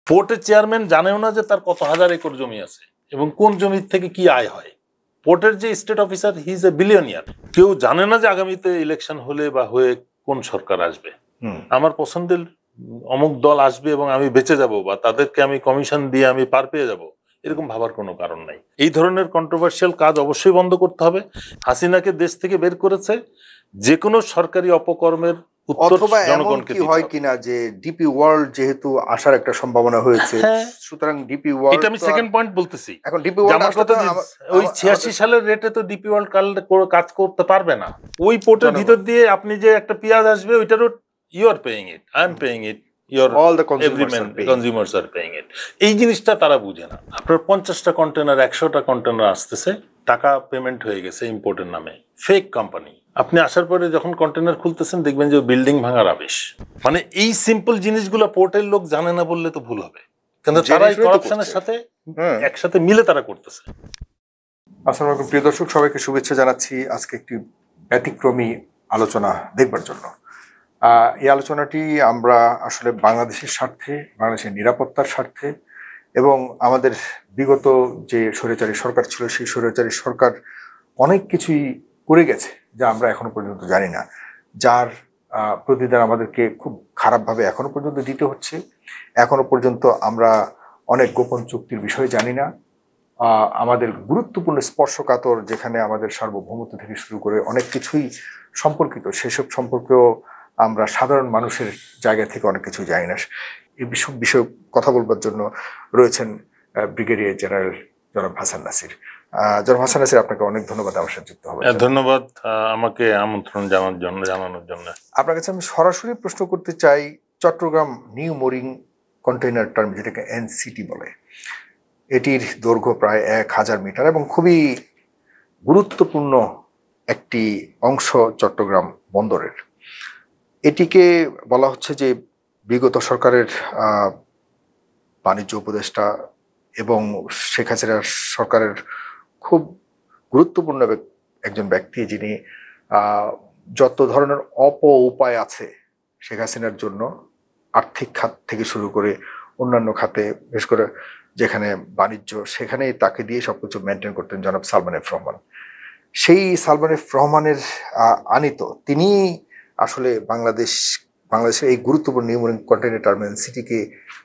পোর্টের চেয়ারম্যান জানেও না যে তার কত হাজার একর জমি আছে এবং কোন জমির থেকে কি আয় হয়। পোর্টের যে state officer, he is a billionaire. কেউ জানে না যে আগামীতে ইলেকশন হলে বা হয়ে কোন সরকার আসবে, আমার পছন্দের অমুক দল আসবে এবং আমি বেঁচে যাব বা তাদেরকে আমি কমিশন দিয়ে আমি পার পেয়ে যাব, এরকম ভাবার কোনো কারণ নাই। এই ধরনের কন্ট্রোভার্সিয়াল কাজ অবশ্যই বন্ধ করতে হবে। হাসিনাকে দেশ থেকে বের করেছে, যে কোনো সরকারি অপকর্মের অথবা এমন কি হয় কিনা যে ডিপি ওয়ার্ল্ড যেহেতু আসার একটা সম্ভাবনা হয়েছে, সুতরাং ডিপি ওয়ার্ল্ড, এটা আমি সেকেন্ড পয়েন্ট বলতেছি। এখন ডিপি ওয়ার্ল্ড আমার কথা ওই 86 সালের রেটে তো ডিপি ওয়ার্ল্ড কাজ করতে পারবে না। ওই পোর্টের ভিতর দিয়ে আপনি যে একটা পেঁয়াজ আসবে, ওইটারও you are paying it, I am paying it, all the consumers are paying it. এই জিনিসটা তারা বুঝে না। আপনার 50টা কন্টেনার 100টা কন্টেনার আসতেছে, টাকা পেমেন্ট হয়ে গেছে ইম্পোর্টের নামে, ফেক কোম্পানি। আপনি আসার পরে যখন কন্টেনার খুলতেছেন দেখবেন যে বিল্ডিং ভাঙার আবেশ। মানে এই সিম্পল জিনিসগুলো পোর্টের লোক জানে না বললে তো ভুল হবে, কিন্তু তারা এই করাপশনের সাথে একসাথে মিলে তারা করতেছে। আসসালামু আলাইকুম প্রিয় দর্শক, সবাইকে শুভেচ্ছা জানাচ্ছি আজকে একটি ব্যতিক্রমী আলোচনা দেখবার জন্য। এই আলোচনাটি আমরা আসলে বাংলাদেশের স্বার্থে, বাংলাদেশের নিরাপত্তার স্বার্থে এবং আমাদের বিগত যে স্বৈরাচারী সরকার ছিল, সেই স্বৈরাচারী সরকার অনেক কিছুই করে গেছে যা আমরা এখনো পর্যন্ত জানি না, যার প্রতিদান আমাদেরকে খুব খারাপভাবে এখনো পর্যন্ত দিতে হচ্ছে। এখনো পর্যন্ত আমরা অনেক গোপন চুক্তির বিষয় জানি না। আমাদের গুরুত্বপূর্ণ স্পর্শকাতর, যেখানে আমাদের সার্বভৌমত্ব থেকে শুরু করে অনেক কিছুই সম্পর্কিত, সেসব সম্পর্কেও আমরা সাধারণ মানুষের জায়গা থেকে অনেক কিছু জানি না। এই বিষয়ে কথা বলবার জন্য রয়েছেন ব্রিগেডিয়ার জেনারেল জনাব হাসান নাসির। জনাব হাসান নাসির, আপনাকে অনেক ধন্যবাদ আমার সাথে যুক্ত হওয়ার জন্য। ধন্যবাদ আমাকে আমন্ত্রণ জানানোর জন্য। আপনার কাছে আমি সরাসরি প্রশ্ন করতে চাই, Chattogram new mooring container terminal, যেটাকে এনসিটি বলে, এটির দৈর্ঘ্য প্রায় 1000 মিটার এবং খুবই গুরুত্বপূর্ণ একটি অংশ চট্টগ্রাম বন্দরের। এটিকে বলা হচ্ছে যে বিগত সরকারের বাণিজ্য উপদেষ্টা এবং শেখ হাসিনা সরকারের খুব গুরুত্বপূর্ণ একজন ব্যক্তি, যিনি যত ধরনের উপায় আছে শেখ হাসিনার জন্য, আর্থিক খাত থেকে শুরু করে অন্যান্য খাতে, বিশেষ করে যেখানে বাণিজ্য, সেখানে তাকে দিয়ে সবকিছু মেনটেন করতেন জনাব সালমান এফ রহমান। সেই সালমান এফ রহমানের আনিত তিনি আসলে বাংলাদেশের এই গুরুত্বপূর্ণ নিউ মোরিং কন্টেইনার টার্মিনাল সিটিকে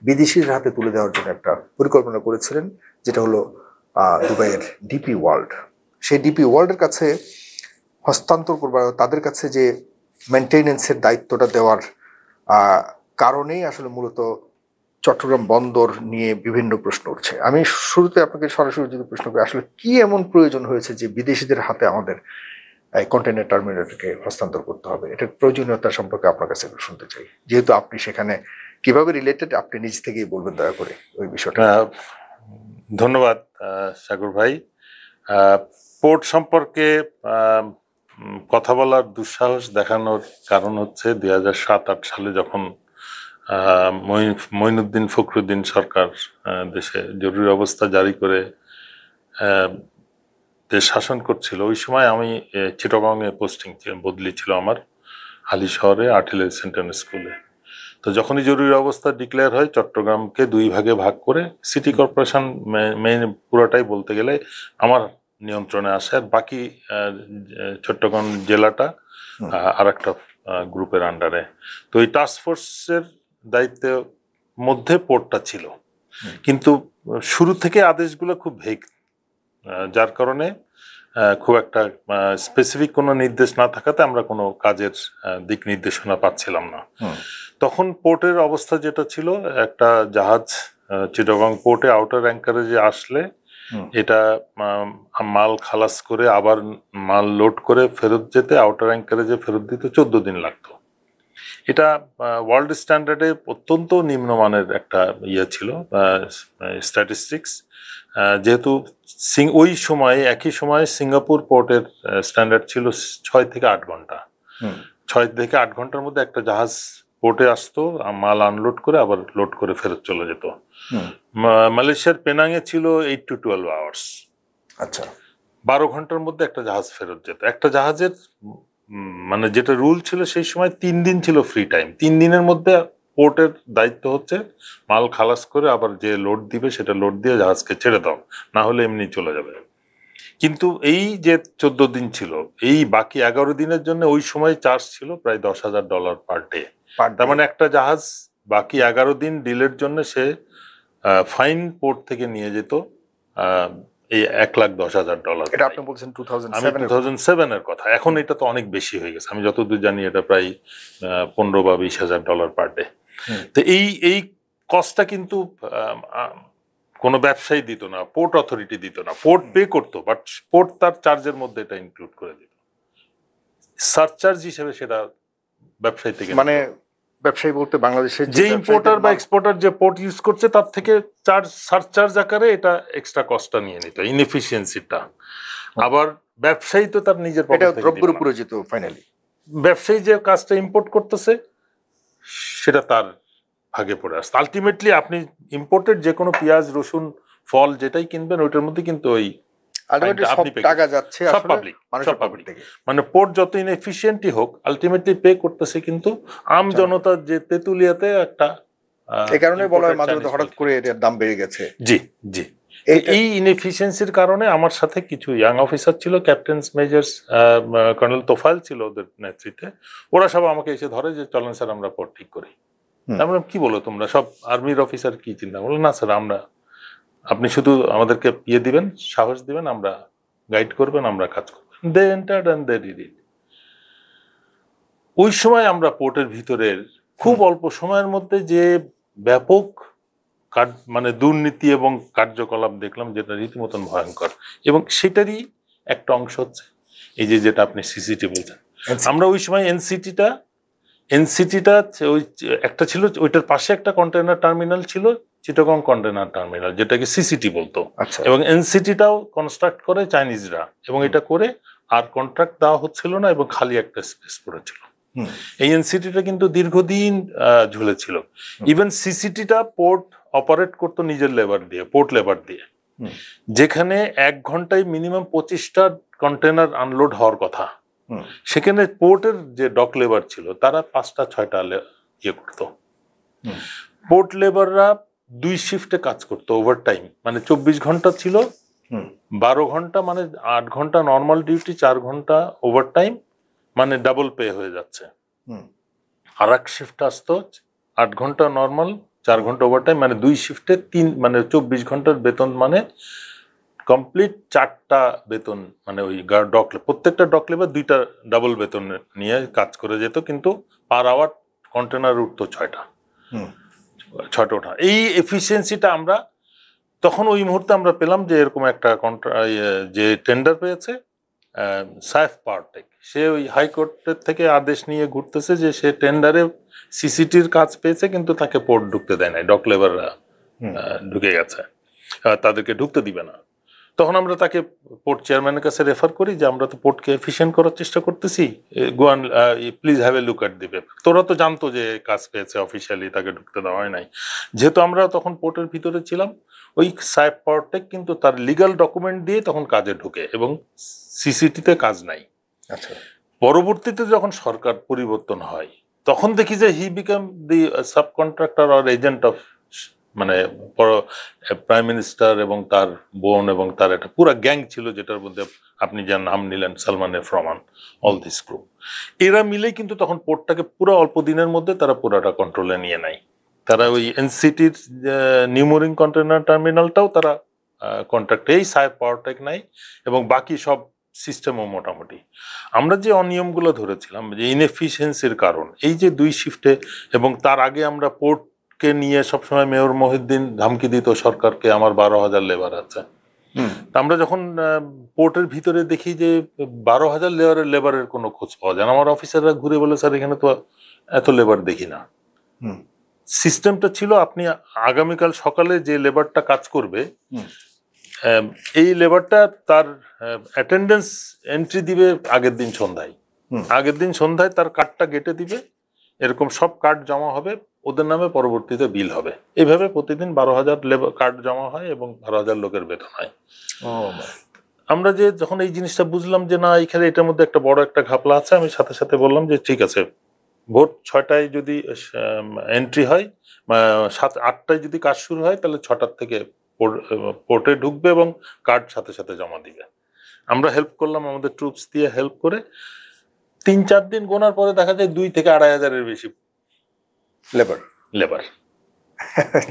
বিদেশির হাতে তুলে দেওয়ার জন্য একটা পরিকল্পনা করেছিলেন, যেটা হলো দুবাইয়ের ডিপি ওয়ার্ল্ড। সেই ডিপি ওয়ার্ল্ডের কাছে হস্তান্তর করবার, তাদের কাছে যে মেনটেনেন্সের দায়িত্বটা দেওয়ার কারণেই আসলে মূলত চট্টগ্রাম বন্দর নিয়ে বিভিন্ন প্রশ্ন উঠছে। আমি শুরুতে আপনাকে সরাসরি যদি প্রশ্ন করি, আসলে কি এমন প্রয়োজন হয়েছে যে বিদেশিদের হাতে আমাদের কন্টেইনার টার্মিনালকে হস্তান্তর করতে হবে? এটার প্রয়োজনীয়তা সম্পর্কে আপনার কাছে শুনতে চাই, যেহেতু আপনি সেখানে কিভাবে রিলেটেড, আপনি নিজ থেকেই বলবেন দয়া করে ওই বিষয়টা। ধন্যবাদ সাগর ভাই। পোর্ট সম্পর্কে কথা বলার দুঃসাহস দেখানোর কারণ হচ্ছে 2007-08 সালে যখন মঈনুদ্দিন ফখরুদ্দিন সরকার দেশে জরুরি অবস্থা জারি করে দেশ শাসন করছিল, ওই সময় আমি চিটাগংয়ে পোস্টিং বদলি ছিল আমার, হালি শহরে আর্টিলারি সেন্টার স্কুলে। তো যখনই জরুরি অবস্থা ডিক্লেয়ার হয়, চট্টগ্রামকে 2 ভাগে ভাগ করে সিটি কর্পোরেশন মেইন পুরোটাই বলতে গেলে আমার নিয়ন্ত্রণে আসে, আর বাকি চট্টগ্রাম জেলাটা আর একটা গ্রুপের আন্ডারে। তো এই টাস্কফোর্সের দায়িত্বের মধ্যে পোর্টটা ছিল, কিন্তু শুরু থেকে আদেশগুলো খুব ভেগ, যার কারণে খুব একটা স্পেসিফিক কোনো নির্দেশ না থাকাতে আমরা কোনো কাজের দিক নির্দেশনা পাচ্ছিলাম না। তখন পোর্টের অবস্থা যেটা ছিল, একটা জাহাজ চিটাগং পোর্টে আউটার অ্যাঙ্কারেজে আসলে এটা মাল খালাস করে আবার মাল লোড করে ফেরত যেতে, আউটার অ্যাঙ্কারেজে ফেরত দিতে 14 দিন লাগতো। এটা ওয়ার্ল্ড স্ট্যান্ডার্ডে অত্যন্ত নিম্নমানের একটা ছিল স্ট্যাটিস্টিক্স। যেহেতু ওই সময়ে একই সময়ে সিঙ্গাপুর পোর্টের স্ট্যান্ডার্ড ছিল 6 থেকে 8 ঘন্টা। 6 থেকে 8 ঘন্টার মধ্যে একটা জাহাজ পোর্টে আসতো, মাল আনলোড করে আবার লোড করে ফেরত চলে যেত। মালয়েশিয়ার পেনাংয়ে ছিল 8 to 12 আওয়ার্স। আচ্ছা, 12 ঘন্টার মধ্যে একটা জাহাজ ফেরত যেত। একটা জাহাজের মানে যেটা রুল ছিল সেই সময় 3 দিন ছিল ফ্রি টাইম, 3 দিনের মধ্যে পোর্টের দায়িত্ব হচ্ছে মাল খালাস করে আবার যে লোড দিবে সেটা লোড দিয়ে জাহাজকে ছেড়ে দাও, না হলে এমনি চলে যাবে। কিন্তু এই যে 14 দিন ছিল, এই বাকি 11 দিনের জন্য ওই সময় চার্জ ছিল প্রায় $10,000 পার ডে। তার মানে একটা জাহাজ বাকি 11 দিন ডিলের জন্য সে ফাইন পোর্ট থেকে নিয়ে যেত এই $1,10,000। এটা আপনি বলছেন আমি 2007 এর কথা, এখন এটা তো অনেক বেশি হয়ে গেছে, আমি যতদূর জানি এটা প্রায় $15,000 বা $20,000 পার ডে। তো এই কস্টটা কিন্তু কোনো ব্যবসায়ী দিত না, পোর্ট অথরিটি দিত না, পোর্ট পে করতো, বাট পোর্ট তার চার্জের মধ্যে এটা ইনক্লুড করে দিত, সারচার্জ হিসেবে সেটা ব্যবসায়ী থেকে, মানে ব্যবসায়ী বলতে বাংলাদেশের যে ইম্পোর্টার বা এক্সপোর্টার যে পোর্ট ইউজ করছে তার থেকে সারচার্জ আকারে এটা এক্সট্রা কস্টটা নিয়ে নিত, ইনএফিসিয়েন্সিটা। আবার ব্যবসায়ী তো তার নিজের এটা দ্রব্যের উপরে যেত ফাইনালি, ব্যবসায়ী যে কাজটা ইম্পোর্ট করতেছে সেটা তার ভাগে পড়ে আসছে। আলটিমেটলি আপনি ইম্পোর্টেড যে কোনো পেঁয়াজ, রসুন, ফল যেটাই কিনবেন ওইটার মধ্যে কিন্তু ওই টাকা যাচ্ছে সব পাবলিক, মানে পোর্ট যত ইনএফিশিয়েন্টই হোক আলটিমেটলি পে করতেছে কিন্তু আম জনতা, যে তেতুলিয়াতে একটা, এই কারণে বলা হয় মাঝে মধ্যে হঠাৎ করে এর দাম বেড়ে গেছে। জি জি, এই ইনএফিশিয়েন্সির কারণে আমার সাথে কিছু ইয়াং অফিসার ছিল, ক্যাপ্টেন্স মেজর্স, কর্নেল তোফায়েল ছিল ওদের নেতৃত্বে, ওরা সব আমাকে এসে ধরে যে চলেন স্যার আমরা পোর্ট ঠিক করি। আমরা কি বলো তোমরা সব আর্মির অফিসার, কি চিন্তা? বলো না স্যার, আমরা, আপনি শুধু আমাদেরকে ইয়ে দিবেন, সাহস দিবেন, আমরা গাইড করবেন, আমরা কাজ করব। They entered and they did it. ওই সময় আমরা পোর্টের ভিতরের খুব অল্প সময়ের মধ্যে যে ব্যাপক মানে দুর্নীতি এবং কার্যকলাপ দেখলাম যেটা রীতিমতন ভয়ঙ্কর, এবং সেটারই একটা অংশ হচ্ছে এই যে যেটা আপনি সিসিটি বলছেন। আমরা ওই সময় এনসিটিটা ওই একটা ছিল, ওইটার পাশে একটা কন্টেনার টার্মিনাল ছিল, চিটাগং কন্টেনার টার্মিনাল, যেটাকে সিসিটি বলতো, এবং এনসিটিটাও কনস্ট্রাক্ট করে চাইনিজরা, এবং এটা করে আর কন্ট্রাক্ট দেওয়া হচ্ছিল না এবং খালি একটা স্পেস পড়েছিল। এই এনসিটিটা কিন্তু দীর্ঘদিন ঝুলেছিল। ইভেন সিসিটিটা পোর্ট অপারেট করতো নিজের লেবার দিয়ে, পোর্ট লেবার দিয়ে, যেখানে 1 ঘন্টায় মিনিমাম 25টা কন্টেনার আনলোড হওয়ার কথা, সেখানে পোর্টের যে ডক লেবার ছিল তারা 5টা-6টা ইয়ে করতো। পোর্ট লেবাররা 2 শিফটে কাজ করতো, ওভারটাইম, মানে 24 ঘন্টা ছিল, 12 ঘন্টা মানে 8 ঘন্টা নর্মাল ডিউটি, 4 ঘন্টা ওভারটাইম, মানে ডাবল পে হয়ে যাচ্ছে। আর এক শিফট আসতো 8 ঘন্টা নর্মাল, 4 ঘন্টা ওভারটাইম, মানে 2 শিফটে 3, মানে 24 ঘন্টার বেতন, মানে কমপ্লিট 4টা বেতন, মানে ওই ডক, প্রত্যেকটা ডক লেবার 2টা ডাবল বেতন নিয়ে কাজ করে যেত, কিন্তু পার আওয়ার কন্টেনার উঠতো 6টা ওঠা। এই এফিসিয়েন্সিটা আমরা তখন ওই মুহূর্তে আমরা পেলাম যে এরকম একটা যে টেন্ডার পেয়েছে সাইফ পাওয়ারটেক, সে ওই হাইকোর্টের থেকে আদেশ নিয়ে ঘুরতেছে যে সে টেন্ডারে সিসিটির কাজ পেয়েছে, কিন্তু তাকে পোর্ট ঢুকতে দেয় নাই, ডক লেবাররা ঢুকে গেছে, তাদেরকে ঢুকতে দিবে না। তখন আমরা তাকে পোর্ট চেয়ারম্যানের কাছে রেফার করি যে আমরা তো পোর্টকে এফিশিয়েন্ট করার চেষ্টা করতেছি, go and please have a look at the paper. তোরা তো জানতো যে কাজ পেয়েছে, অফিসিয়ালি তাকে ঢুকতে দেওয়া হয় নাই। যেহেতু আমরা তখন পোর্টের ভিতরে ছিলাম, ওই সাইফ পাওয়ারটেক কিন্তু তার লিগাল ডকুমেন্ট দিয়ে তখন কাজে ঢুকে, এবং সিসিটিতে কাজ নাই। পরবর্তীতে যখন সরকার পরিবর্তন হয় তখন দেখি যে he became the sub contractor or agent of, মানে প্রাইম মিনিস্টার এবং তার বোন এবং তার একটা পুরো গ্যাং ছিল, যেটার মধ্যে আপনি যার নাম নিলেন Salman F Rahman, all this group, এরা মিলেই কিন্তু তখন পোর্টটাকে পুরো অল্প দিনের মধ্যে তারা পুরাটা কন্ট্রোলে নিয়ে নেয়। তারা ওই এনসিটির নিউমোরিং কন্টেনার টার্মিনালটাও তারা কন্ট্রাক্ট, এই সাইফ পাওয়ারটেক নাই, এবং বাকি সব সিস্টেমও মোটামুটি। আমরা যে অনিয়মগুলো ধরেছিলাম, যে ইনএফিসিয়েন্সির কারণ, এই যে 2 শিফটে, এবং তার আগে আমরা পোর্টকে নিয়ে সবসময় মেয়র মহিউদ্দিন ধমকি দিত সরকারকে, আমার 12,000 লেবার আছে। আমরা যখন পোর্টের ভিতরে দেখি যে 12,000 লেবারের কোনো খোঁজ পাওয়া যায় না, আমার অফিসাররা ঘুরে বলে স্যার এখানে তো এত লেবার দেখি না। সিস্টেমটা ছিল আপনি আগামীকাল সকালে যে লেবারটা কাজ করবে, এই লেবারটা তার অ্যাটেন্ডেন্স এন্ট্রি দিবে আগের দিন সন্ধ্যায়, তার কার্ডটা গেটে দিবে, এরকম সব কার্ড জমা হবে ওদের নামে, পরবর্তীতে বিল হবে। এইভাবে প্রতিদিন 12,000 লেবার কার্ড জমা হয় এবং 12,000 লোকের বেতন হয়। আমরা যে যখন এই জিনিসটা বুঝলাম যে না, এখানে এটার মধ্যে একটা বড় একটা ঘাপলা আছে, আমি সাথে সাথে বললাম যে ঠিক আছে, ভোর 6টায় যদি এন্ট্রি হয়, 7-8টায় যদি কাজ শুরু হয়, তাহলে 6টার থেকে পোর্টে ঢুকবে এবং কার্ড সাথে সাথে জমা দিবে। আমরা হেল্প করলাম, আমাদের ট্রুপস দিয়ে হেল্প করে 3-4 দিন গোনার পরে দেখা যায় 2 থেকে 2,500-এর বেশি লেবার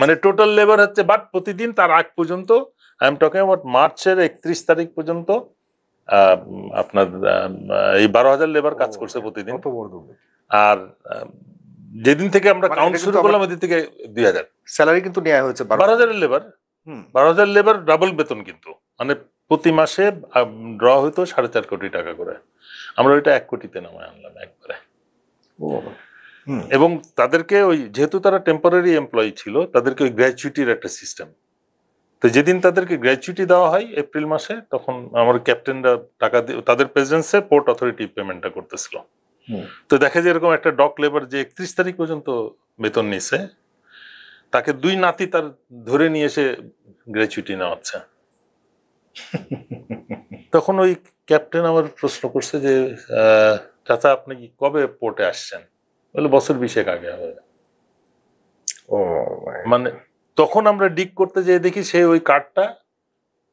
মানে টোটাল লেবার হচ্ছে। বাট প্রতিদিন তার আগ পর্যন্ত, আই এম টকিং অ্যাবাউট মার্চের 31 তারিখ পর্যন্ত আপনার এই 12,000 লেবার কাজ করছে প্রতিদিন। আর যেদিন থেকে আমরা কাউন্ট শুরু করলাম ওদিন থেকে 2,000 স্যালারি কিন্তু নেওয়া হয়েছে 12,000-এর লেবার। 12,000 লেবার ডাবল বেতন, কিন্তু মানে প্রতি মাসে ড্র হইতো 4.5 কোটি টাকা করে। আমরা ওইটা 1 কোটিতে নামায় আনলাম একবারে। এবং তাদেরকে ওই, যেহেতু তারা টেম্পোরারি এমপ্লয়ি ছিল, তাদেরকে ওই গ্র্যাচুইটির একটা সিস্টেম। তো যেদিন তাদেরকে গ্র্যাচুইটি দেওয়া হয় এপ্রিল মাসে, তখন আমার ক্যাপ্টেনরা টাকা দিয়ে তাদের প্রেজেন্সে পোর্ট অথরিটি পেমেন্টটা করতেছিল। তো দেখা যায় এরকম একটা ডক লেবার যে 31 তারিখ পর্যন্ত বেতন নিছে, তাকে 2 নাতি তার ধরে নিয়ে এসে গ্র্যাচুইটি নেওয়াচ্ছে। তখন ওই ক্যাপ্টেন আমার প্রশ্ন করছে যে, চাচা আপনি কি কবে পোর্টে আসছেন? বলে বছর 20 আগে হবে। মানে তখন আমরা ডিক করতে যেয়ে দেখি সে ওই কার্ডটা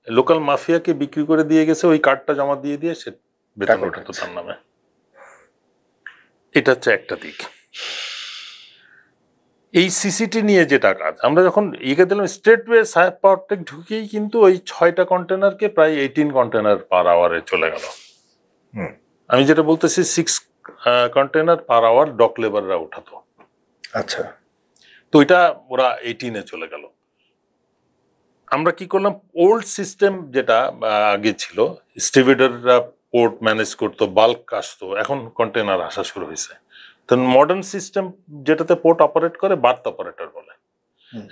লোকাল মাফিয়াকে বিক্রি করে দিয়ে গেছে, ওই কার্ডটা জমা দিয়ে দিয়ে সে বেতন ওঠাতো তার নামে। এটা হচ্ছে একটা দিক। এই সিসিটি নিয়ে যেটা কাজ, আমরা যখন ইয়ে দিলাম স্ট্রেটওয়ে সাহেব পাওয়ারটেক ঢুকেই কিন্তু ওই 6টা কন্টেনারকে প্রায় 18 কন্টেনার পার আওয়ারে চলে গেল। আমি যেটা বলতেছি 6 কন্টেনার পার আওয়ার ডক লেবাররা উঠাতো। আচ্ছা, তো এটা ওরা 18-এ চলে গেল। আমরা কি করলাম, ওল্ড সিস্টেম যেটা আগে ছিল, স্টিভেডাররা পোর্ট ম্যানেজ করতো, বাল্ক আসতো, এখন কন্টেনার আসা শুরু হয়েছে। তো মডার্ন সিস্টেম যেটাতে পোর্ট অপারেট করে, বার্থ অপারেটর বলে।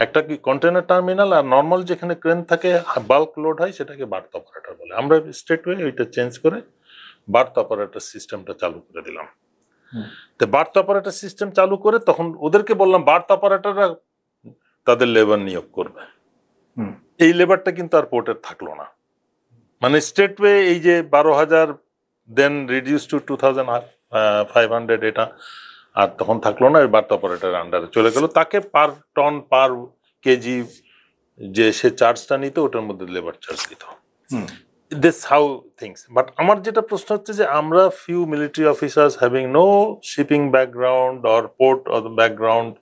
একটা কি কন্টেনার টার্মিনাল, আর নর্মাল যেখানে ক্রেন থাকে বাল্ক লোড হয় সেটাকে বার্থ অপারেটর বলে। আমরা স্ট্রেটওয়ে ওইটা চেঞ্জ করে বার্থ অপারেটর সিস্টেমটা চালু করে দিলাম। তো বার্থ অপারেটর সিস্টেম চালু করে তখন ওদেরকে বললাম বার্থ অপারেটররা তাদের লেবার নিয়োগ করবে। এই লেবারটা কিন্তু আর পোর্টের থাকলো না। মানে স্ট্রেটওয়ে এই যে 12,000 দেন রিডিউস টু 2,500, এটা আর তখন থাকলো না, বার্থ অপারেটর আন্ডারে চলে গেল। তাকে পার টন পার কেজি যে সে চার্জটা নিত, ওটার মধ্যে লেবার চার্জ দিত। This how things. বাট আমার যেটা প্রশ্ন হচ্ছে যে, আমরা few military officers having no shipping background or port or background,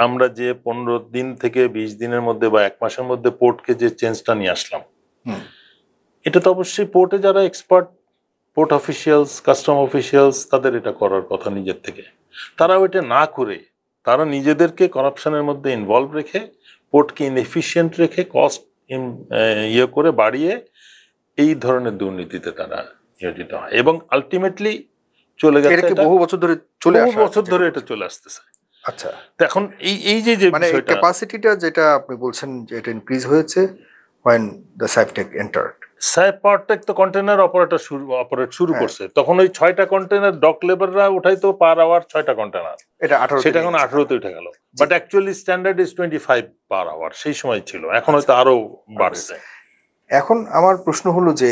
আমরা যে 15 দিন থেকে 20 দিনের মধ্যে বা 1 মাসের মধ্যে পোর্টকে যে চেঞ্জটা নিয়ে আসলাম, এটা তো অবশ্যই পোর্টে যারা expert, port officials, custom officials, তাদের এটা করার কথা নিজের থেকে। তারা ওইটা না করে তারা নিজেদেরকে করাপশনের মধ্যে ইনভলভ রেখে, পোর্টকে ইনএফিশিয়েন্ট রেখে, কস্ট ইয়ে করে বাড়িয়ে এই ধরনের দুর্নীতিতে তারা নিয়োজিত হয় এবং আলটিমেটলি চলে গেছে। বহু বছর ধরে এটা চলে আসতেছে। আচ্ছা, তো এখন এই যে মানে ক্যাপাসিটিটা যেটা আপনি বলছেন যে এটা ইনক্রিজ হয়েছে when the Safetech entered. সাহেব পাওয়ারটেক তো কন্টেনার অপারেট শুরু করছে, তখন ওই 6টা কন্টেনার ডক লেবাররা উঠাইতো পার আওয়ার 6টা কন্টেনার, সেটা এখন 18-তে উঠে গেল। But actually standard is 25 per hour সেই সময় ছিল, এখন হয়তো আরো বাড়ছে। এখন আমার প্রশ্ন হলো যে,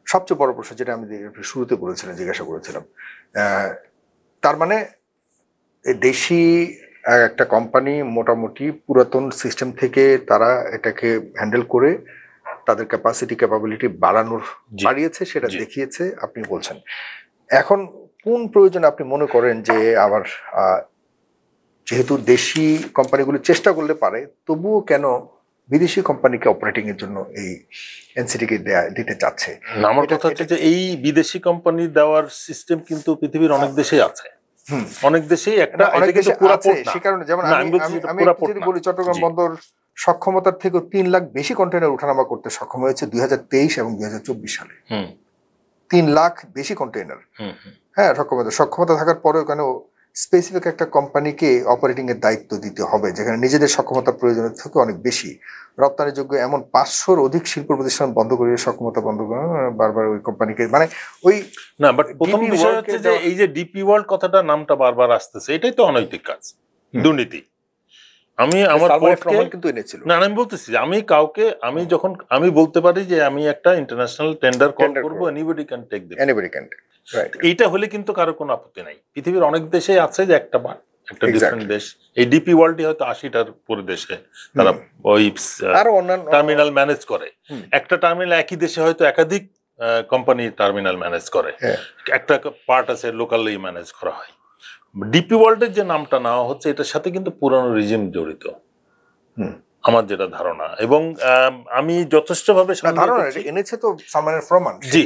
সবচেয়ে বড় প্রশ্ন যেটা আমি শুরুতে জিজ্ঞাসা করেছিলাম, তার মানে দেশি একটা কোম্পানি মোটামুটি পুরাতন সিস্টেম থেকে তারা এটাকে হ্যান্ডেল করে তাদের ক্যাপাবিলিটি বাড়িয়েছে, সেটা দেখিয়েছে আপনি বলছেন। এখন কোন প্রয়োজন আপনি মনে করেন যে আবার যেহেতু দেশি কোম্পানিগুলো চেষ্টা করলে পারে, তবুও কেন বিদেশি কোম্পানিকে অপারেটিং এর জন্য এই এনসিটিকে দিতে চাচ্ছে? আমার কথা হচ্ছে যে এই বিদেশি কোম্পানি দেওয়ার সিস্টেম কিন্তু পৃথিবীর অনেক দেশেই আছে, অনেক দেশেই একটা সে কারণে, যেমন আমি যদি বলি, চট্টগ্রাম বন্দর সক্ষমতার থেকে 3 লাখ বেশি কন্টেনার উঠানামা করতে সক্ষম হয়েছে 2023 এবং 2024 সালে। 3 লাখ বেশি কন্টেনার, হ্যাঁ, সক্ষমতা থাকার পরেও কেন স্পেসিফিক একটা কোম্পানিকে অপারেটিং এর দায়িত্ব দিতে হবে, যেখানে নিজেদের সক্ষমতার প্রয়োজনের থেকে অনেক বেশি রপ্তানিযোগ্য এমন 500-র অধিক শিল্প প্রতিষ্ঠান বন্ধ করে সক্ষমতা বন্ধ করে বারবার ওই কোম্পানিকে, মানে ওই না। বাট প্রথম বিষয় হচ্ছে যে এই যে ডিপি ওয়ার্ল্ড কথাটা নামটা বারবার আসতেছে, এটাই তো অনৈতিক কাজ, দুর্নীতি। আমি আমার পোর্টকে কিন্তু এনেছিল। না আমি বলতেছি যে আমি যখন আমি বলতে পারি যে আমি একটা ইন্টারন্যাশনাল টেন্ডার কল করব, anybody can take this, anybody can take, right. এইটা হলে কিন্তু কারো কোনো আপত্তি নাই। পৃথিবীর অনেক দেশে আছে যে একটা ডিফারেন্ট দেশ, এই ডিপি ওয়ার্ল্ডই হয়তো 80টার উপরে দেশে তারা ওই টার্মিনাল ম্যানেজ করে। একটা টার্মিনাল একই দেশে হয়তো একাধিক কোম্পানি টার্মিনাল ম্যানেজ করে, একটা পার্ট আছে লোকালি ম্যানেজ করা হয়। ডিপি ওয়ার্ল্ডের যে নামটা নেওয়া হচ্ছে এটার সাথে কিন্তু পুরানো রিজিম জড়িত, আমার যেটা ধারণা। এবং আমি যথেষ্টভাবে এনেছে তো সালমানের ফরমান। জি,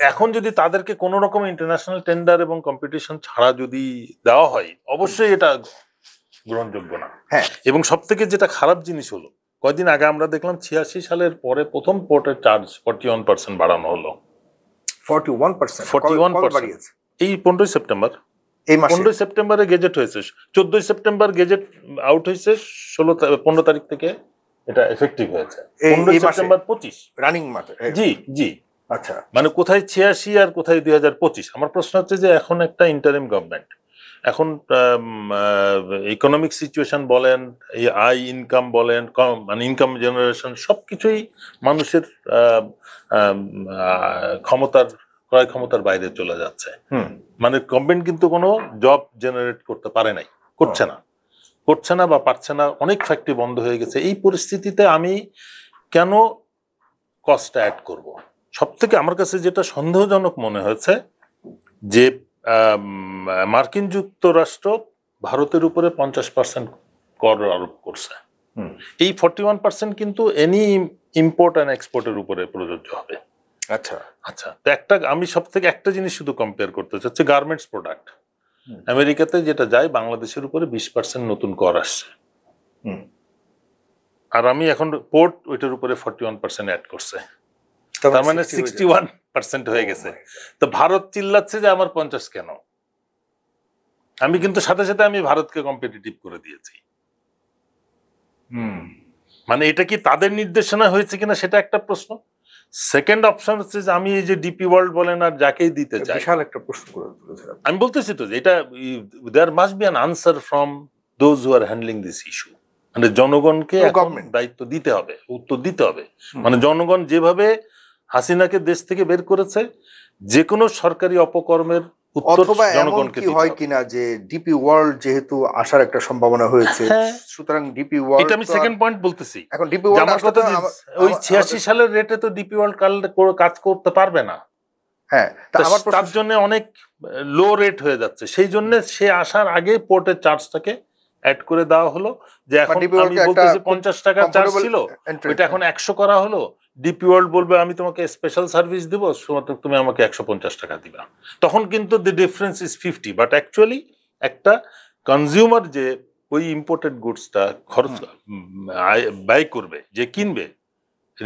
এখন যদি তাদেরকে কোন রকম ইন্টারন্যাশনাল টেন্ডার এবং কম্পিটিশন ছাড়া যদি দেওয়া হয়, অবশ্যই এটা গ্রহণযোগ্য না। এবং সব থেকে যেটা খারাপ জিনিস হলো, কয়েকদিন আগে আমরা দেখলাম 86 সালের পরে প্রথম পোর্টের চার্জ 41% বাড়ানো হলো। 41%? এই 15 সেপ্টেম্বর, এই 15 সেপ্টেম্বরে গেজেট হয়েছে, 14 সেপ্টেম্বর গেজেট আউট হয়েছে, 15 তারিখ থেকে এটা এফেক্টিভ হয়েছে। 15 সেপ্টেম্বর 25 রানিং মাসে। জি জি, আচ্ছা, মানে কোথায় 86 আর কোথায় 2025। আমার প্রশ্ন হচ্ছে যে এখন একটা ইন্টারিম গভর্নমেন্ট, এখন ইকোনমিক সিচুয়েশন বলেন, এই আয় ইনকাম বলেন, মানে ইনকাম জেনারেশন সবকিছুই মানুষের ক্রয় ক্ষমতার বাইরে চলে যাচ্ছে। মানে গভর্নমেন্ট কিন্তু কোনো জব জেনারেট করতে পারে নাই, করছে না বা পারছে না। অনেক ফ্যাক্টরি বন্ধ হয়ে গেছে। এই পরিস্থিতিতে আমি কেন কস্টটা অ্যাড করব? সব থেকে আমার কাছে যেটা সন্দেহজনক মনে হয়েছে যে মার্কিন যুক্তরাষ্ট্র ভারতের উপরে 50% কর আরোপ করছে। এই 41% কিন্তু এনি ইম্পোর্ট অ্যান্ড এক্সপোর্টের উপরে প্রযোজ্য হবে। আচ্ছা আচ্ছা, তো আমি সব থেকে একটা জিনিস শুধু কম্পেয়ার করতে চাচ্ছি, গার্মেন্টস প্রোডাক্ট আমেরিকাতে যেটা যায় বাংলাদেশের উপরে 20% নতুন কর আসছে, আর আমি এখন পোর্ট ওইটার উপরে 41% অ্যাড করছে, তার মানে 61% হয়ে গেছে। তো ভারত চিল্লাচ্ছে যে আমার 50 কেন? আমি কিন্তু সাথে সাথে আমি ভারতকে কম্পিটিটিভ করে দিয়েছি। মানে এটা কি তাদের নির্দেশনা হয়েছে কিনা সেটা একটা প্রশ্ন। সেকেন্ড অপশন হচ্ছে যে আমি এই যে ডিপি ওয়ার্ল্ড বলেন আর যাকেই দিতে চাই, বিশাল একটা প্রশ্ন করে আমি বলতেছি তো যে এটা there must be an answer from those who are handling this issue. মানে জনগণকে দায়িত্ব দিতে হবে, উত্তর দিতে হবে। মানে জনগণ যেভাবে হাসিনাকে দেশ থেকে বের করেছে, যে কোনো সরকারি অপকর্মের অথবা এমন কি হয় কিনা যে ডিপি ওয়ার্ল্ড যেহেতু আসার একটা সম্ভাবনা হয়েছে, সুতরাং ডিপি ওয়ার্ল্ড, এটা আমি সেকেন্ড পয়েন্ট বলতেছি। এখন ডিপি ওয়ার্ল্ড আমার কথা ওই 86 সালের রেটে তো ডিপি ওয়ার্ল্ড কাজ করতে পারবে না। হ্যাঁ, তার জন্য অনেক লো রেট হয়ে যাচ্ছে, সেই জন্য সে আসার আগে পোর্টের চার্জটাকে অ্যাড করে দেওয়া হলো। যে এখন আমি বলতেছি 50 টাকা চার্জ ছিল, ওইটা এখন 100 করা হলো। ডিপি ওয়ার্ল্ড বলবে আমি তোমাকে স্পেশাল সার্ভিস দিব, তুমি আমাকে 150 টাকা দিবা। তখন কিন্তু the difference is 50, but actually একটা কনজিউমার যে ওই ইম্পোর্টেড গুডসটা খরচ ব্যয় করবে, যে কিনবে,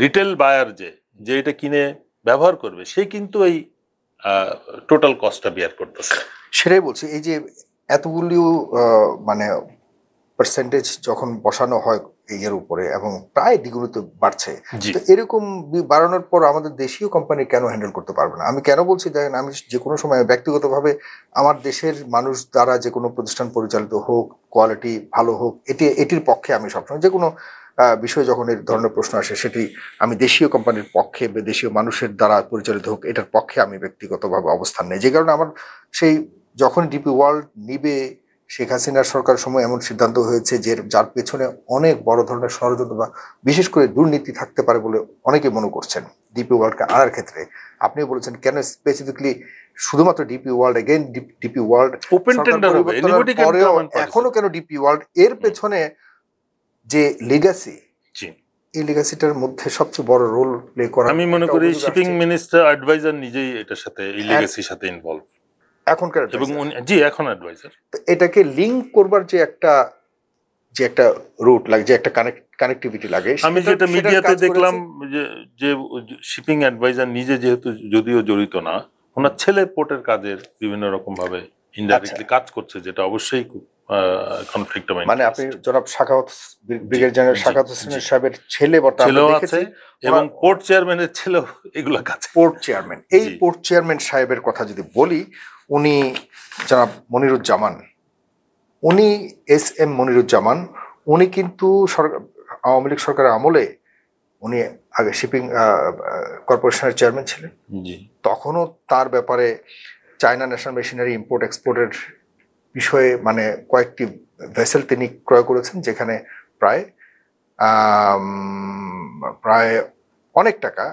রিটেল বায়ার যে এটা কিনে ব্যবহার করবে, সে কিন্তু এই টোটাল কস্টটা বিয়ার করতেছে। সেটাই বলছি, এই যে এতগুলো মানে পার্সেন্টেজ যখন বসানো হয় এর উপরে এবং প্রায় দ্বিগুণিত বাড়ছে, তো এরকম বাড়ানোর পর আমাদের দেশীয় কোম্পানি কেন হ্যান্ডেল করতে পারবে না? আমি কেন বলছি দেখেন, আমি যে কোনো সময় ব্যক্তিগতভাবে আমার দেশের মানুষ দ্বারা যে কোনো প্রতিষ্ঠান পরিচালিত হোক, কোয়ালিটি ভালো হোক, এটির পক্ষে আমি সবসময়, যে কোনো বিষয় যখন এই ধরনের প্রশ্ন আসে, সেটি আমি দেশীয় কোম্পানির পক্ষে বা দেশীয় মানুষের দ্বারা পরিচালিত হোক, এটার পক্ষে আমি ব্যক্তিগতভাবে অবস্থান নেই। যে কারণে আমার সেই যখন ডিপি ওয়ার্ল্ড নিবে, শেখ হাসিনার সরকার সময় এমন সিদ্ধান্ত হয়েছে যে যার পেছনে অনেক বড় ধরনের ষড়যন্ত্র বা বিশেষ করে দুর্নীতি থাকতে পারে বলে অনেকে মনে করছেন ডিপি ওয়ার্ল্ডকে আনার ক্ষেত্রে। আপনি বলেছেন কেন স্পেসিফিকলি শুধুমাত্র DP world, again DP world open tender হবে, এখনো কেন ডিপি ওয়ার্ল্ড? এর পেছনে যে লিগ্যাসি, এই লিগ্যাসিটার মধ্যে সবচেয়ে বড় রোল প্লে করা, আমি মনে করি শিপিং মিনিস্টার অ্যাডভাইজার নিজেই এটার সাথে, এই লিগ্যাসির সাথে ইনভলভ এখনকার, এবং জি এখন অ্যাডভাইজার। এটাকে লিংক করবার যে একটা রুট লাগে, যে একটা কানেক্টিভিটি লাগে, আমি যেটা মিডিয়াতে দেখলাম যে শিপিং অ্যাডভাইজার নিজে যেহেতু যদিও জড়িত না, ওনার ছেলে পোর্টের কাজের বিভিন্ন রকম ভাবে ইনডাইরেক্টলি কাজ করছে, যেটা অবশ্যই কনফ্লিক্ট অফ ইন্টারেস্ট। মানে আপনি জনাব শাখাওয়াত, ব্রিগেডিয়ার জেনারেল শাখাওয়াত হোসেন সাহেবের ছেলে বর্তমানে আছে, এবং পোর্ট চেয়ারম্যানের ছেলেও এগুলো কাজ। পোর্ট চেয়ারম্যান, এই পোর্ট চেয়ারম্যান সাহেবের কথা যদি বলি, উনি জনাব মনিরুজ্জামান, উনি এস এম মনিরুজ্জামান, উনি কিন্তু আওয়ামী লীগ সরকারের আমলে উনি আগে শিপিং কর্পোরেশনের চেয়ারম্যান ছিলেন। জি। তখনও তার ব্যাপারে চায়না ন্যাশনাল মেশিনারি ইম্পোর্ট এক্সপোর্টের বিষয়ে মানে কয়েকটি ভেসেল তিনি ক্রয় করেছেন, যেখানে প্রায় প্রায় অনেক টাকা,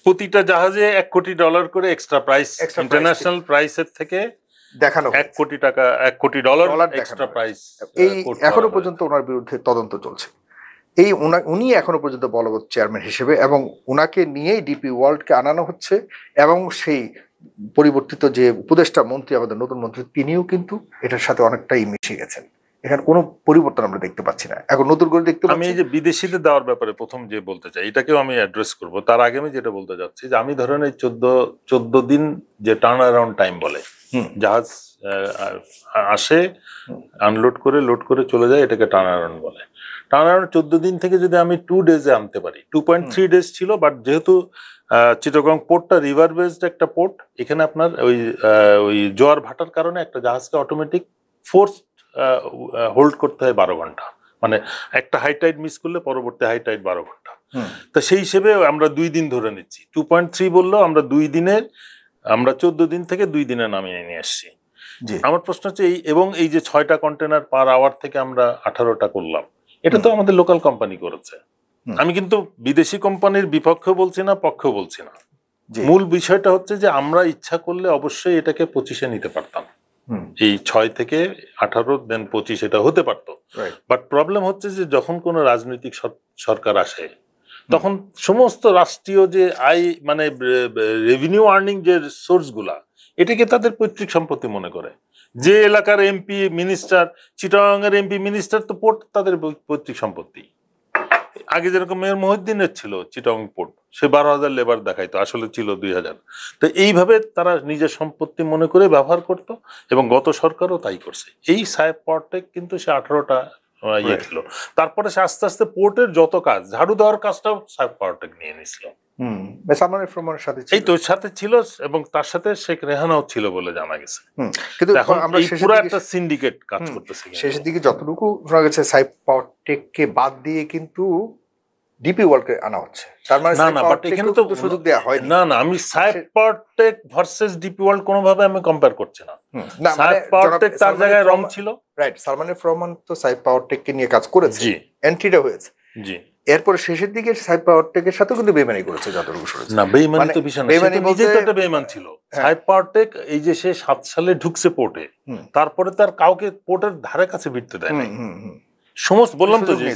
প্রতিটা জাহাজে $1 কোটি করে এক্সট্রা প্রাইস, ইন্টারন্যাশনাল প্রাইসের থেকে দেখানো $1 কোটি, $1 কোটি এক্সট্রা প্রাইস। এই এখনো পর্যন্ত ওনার বিরুদ্ধে তদন্ত চলছে। এই উনি এখনো পর্যন্ত বলবৎ চেয়ারম্যান হিসেবে, এবং উনাকে নিয়েই ডিপি ওয়ার্ল্ডকে আনানো হচ্ছে, এবং সেই পরিবর্তিত যে উপদেষ্টা মন্ত্রী, আমাদের নতুন মন্ত্রী, তিনিও কিন্তু এটার সাথে অনেকটাই মিশে গেছেন। এখানে কোনো পরিবর্তন আমরা দেখতে পাচ্ছি না, এখন নতুন করে দেখতে পাচ্ছি। আমি এই যে বিদেশিদের দেওয়ার ব্যাপারে প্রথম যে বলতে চাই, এটাকেও আমি অ্যাড্রেস করব। তার আগে আমি যেটা বলতে যাচ্ছি যে আমি ধরেন এই 14 দিন যে টার্ন অ্যারাউন্ড টাইম বলে, জাহাজ আসে, আনলোড করে লোড করে চলে যায়, এটাকে টার্ন অ্যারাউন্ড বলে। টার্ন অ্যারাউন্ড 14 দিন থেকে যদি আমি 2 ডেজে আনতে পারি, 2.3 ডেজ ছিল, বাট যেহেতু চিটাগং পোর্টটা রিভার বেসড একটা পোর্ট, এখানে আপনার ওই জোয়ার ভাটার কারণে একটা জাহাজকে অটোমেটিক ফোর্স হোল্ড করতে হয় 12 ঘন্টা, মানে একটা হাই টাইড মিস করলে পরবর্তী হাই টাইড 12 ঘন্টা। তো সেই হিসেবে আমরা 2 দিন ধরে নিচ্ছি। 2.3 বললেও আমরা 2 দিনের, আমরা 14 দিন থেকে 2 দিনে নামিয়ে নিয়ে আসছি। আমার প্রশ্ন হচ্ছে এবং এই যে 6টা কন্টেনার পার আওয়ার থেকে আমরা 18টা করলাম, এটা তো আমাদের লোকাল কোম্পানি করেছে। আমি কিন্তু বিদেশি কোম্পানির বিপক্ষেও বলছি না, পক্ষেও বলছি না। মূল বিষয়টা হচ্ছে যে আমরা ইচ্ছা করলে অবশ্যই এটাকে 25-এ নিতে পারতাম। এই 6 থেকে 18 দেন 25 এটা হতে পারতো। বাট প্রবলেম হচ্ছে যে যখন কোনো রাজনৈতিক সরকার আসে, তখন সমস্ত রাষ্ট্রীয় যে আয়, মানে রেভিনিউ আর্নিং যে সোর্স গুলা, এটাকে তাদের পৈতৃক সম্পত্তি মনে করে। যে এলাকার এমপি মিনিস্টার, চিটাগাং এর এমপি মিনিস্টার তো পোর্ট তাদের পৈতৃক সম্পত্তি। আগে যেরকম মেয়র মহিউদ্দিনের ছিল চিটাগাং পোর্ট, সে 12,000 লেবার দেখাইতো, আসলে ছিল 2,000। তো এইভাবে তারা নিজের সম্পত্তি মনে করে ব্যবহার করত, এবং গত সরকারও তাই করছে। এই সাহেব পর্টেক কিন্তু সে 18টা ইয়ে ছিল। তারপরে সে আস্তে আস্তে পোর্টের যত কাজ, ঝাড়ু দেওয়ার কাজটাও সাহেব পর্টেক নিয়ে নিছিল। এই তোর সাথে ছিল, এবং তার সাথে শেখ রেহানাও ছিল বলে জানা গেছে। কিন্তু এখন আমরা পুরো একটা সিন্ডিকেট কাজ করতেছে। শেষের দিকে যতটুকু শোনা গেছে, সাহেব পর্টেককে বাদ দিয়ে কিন্তু ডিপি ওয়ার্ল্ডকে আনা হচ্ছে। তার মানে না, বাট এখানে তো সুযোগ দেওয়া হয় না। আমি সাহেব পর্টেক ভার্সেস ডিপি ওয়ার্ল্ড কোনোভাবে আমি কম্পেয়ার করছি না। সাহেব পর্টেক তার জায়গায় রং ছিল, রাইট। সালমান এফ রহমান তো সাহেব পর্টেককে নিয়ে কাজ করেছে, এন্ট্রিটা হয়েছে। জি। এরপরে শেষের দিকে সাহেব পর্টেকের সাথে কিন্তু বেইমানি করেছে যতটুকু শুনেছি। না, বেইমানি তো বিষয় না, বেইমানি নিজে তো একটা বেইমান ছিল। সাহেব পর্টেক এই যে সে 7 সালে ঢুকছে পোর্টে, তারপরে তার কাউকে পোর্টের ধারে কাছে ভিড়তে দেয় নাই। সমস্ত বললাম তো যে